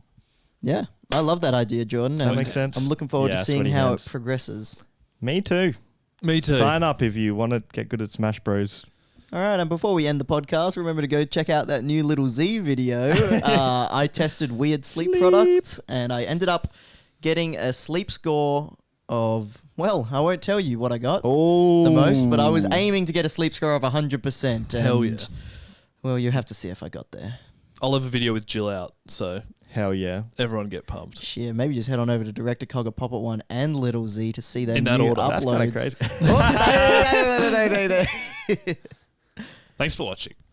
Yeah, I love that idea, Jordan. That and makes sense. I'm looking forward Yeah, to that's seeing what he how has. it progresses. Me too. Me too. Sign up if you want to get good at Smash Bros. All right, and before we end the podcast, remember to go check out that new Little Z video. I tested weird sleep products, and I ended up getting a sleep score of, well, I won't tell you what I got Oh, the most, but I was aiming to get a sleep score of 100%. Hell yeah. and, well, you have to see if I got there. I'll have a video with Jill out, so hell yeah. everyone get pumped. Shit, maybe just head on over to Director Cogger, Pop It One, and Little Z to see their In that new order. That's kind uploads. of crazy. Oh, hey. Thanks for watching.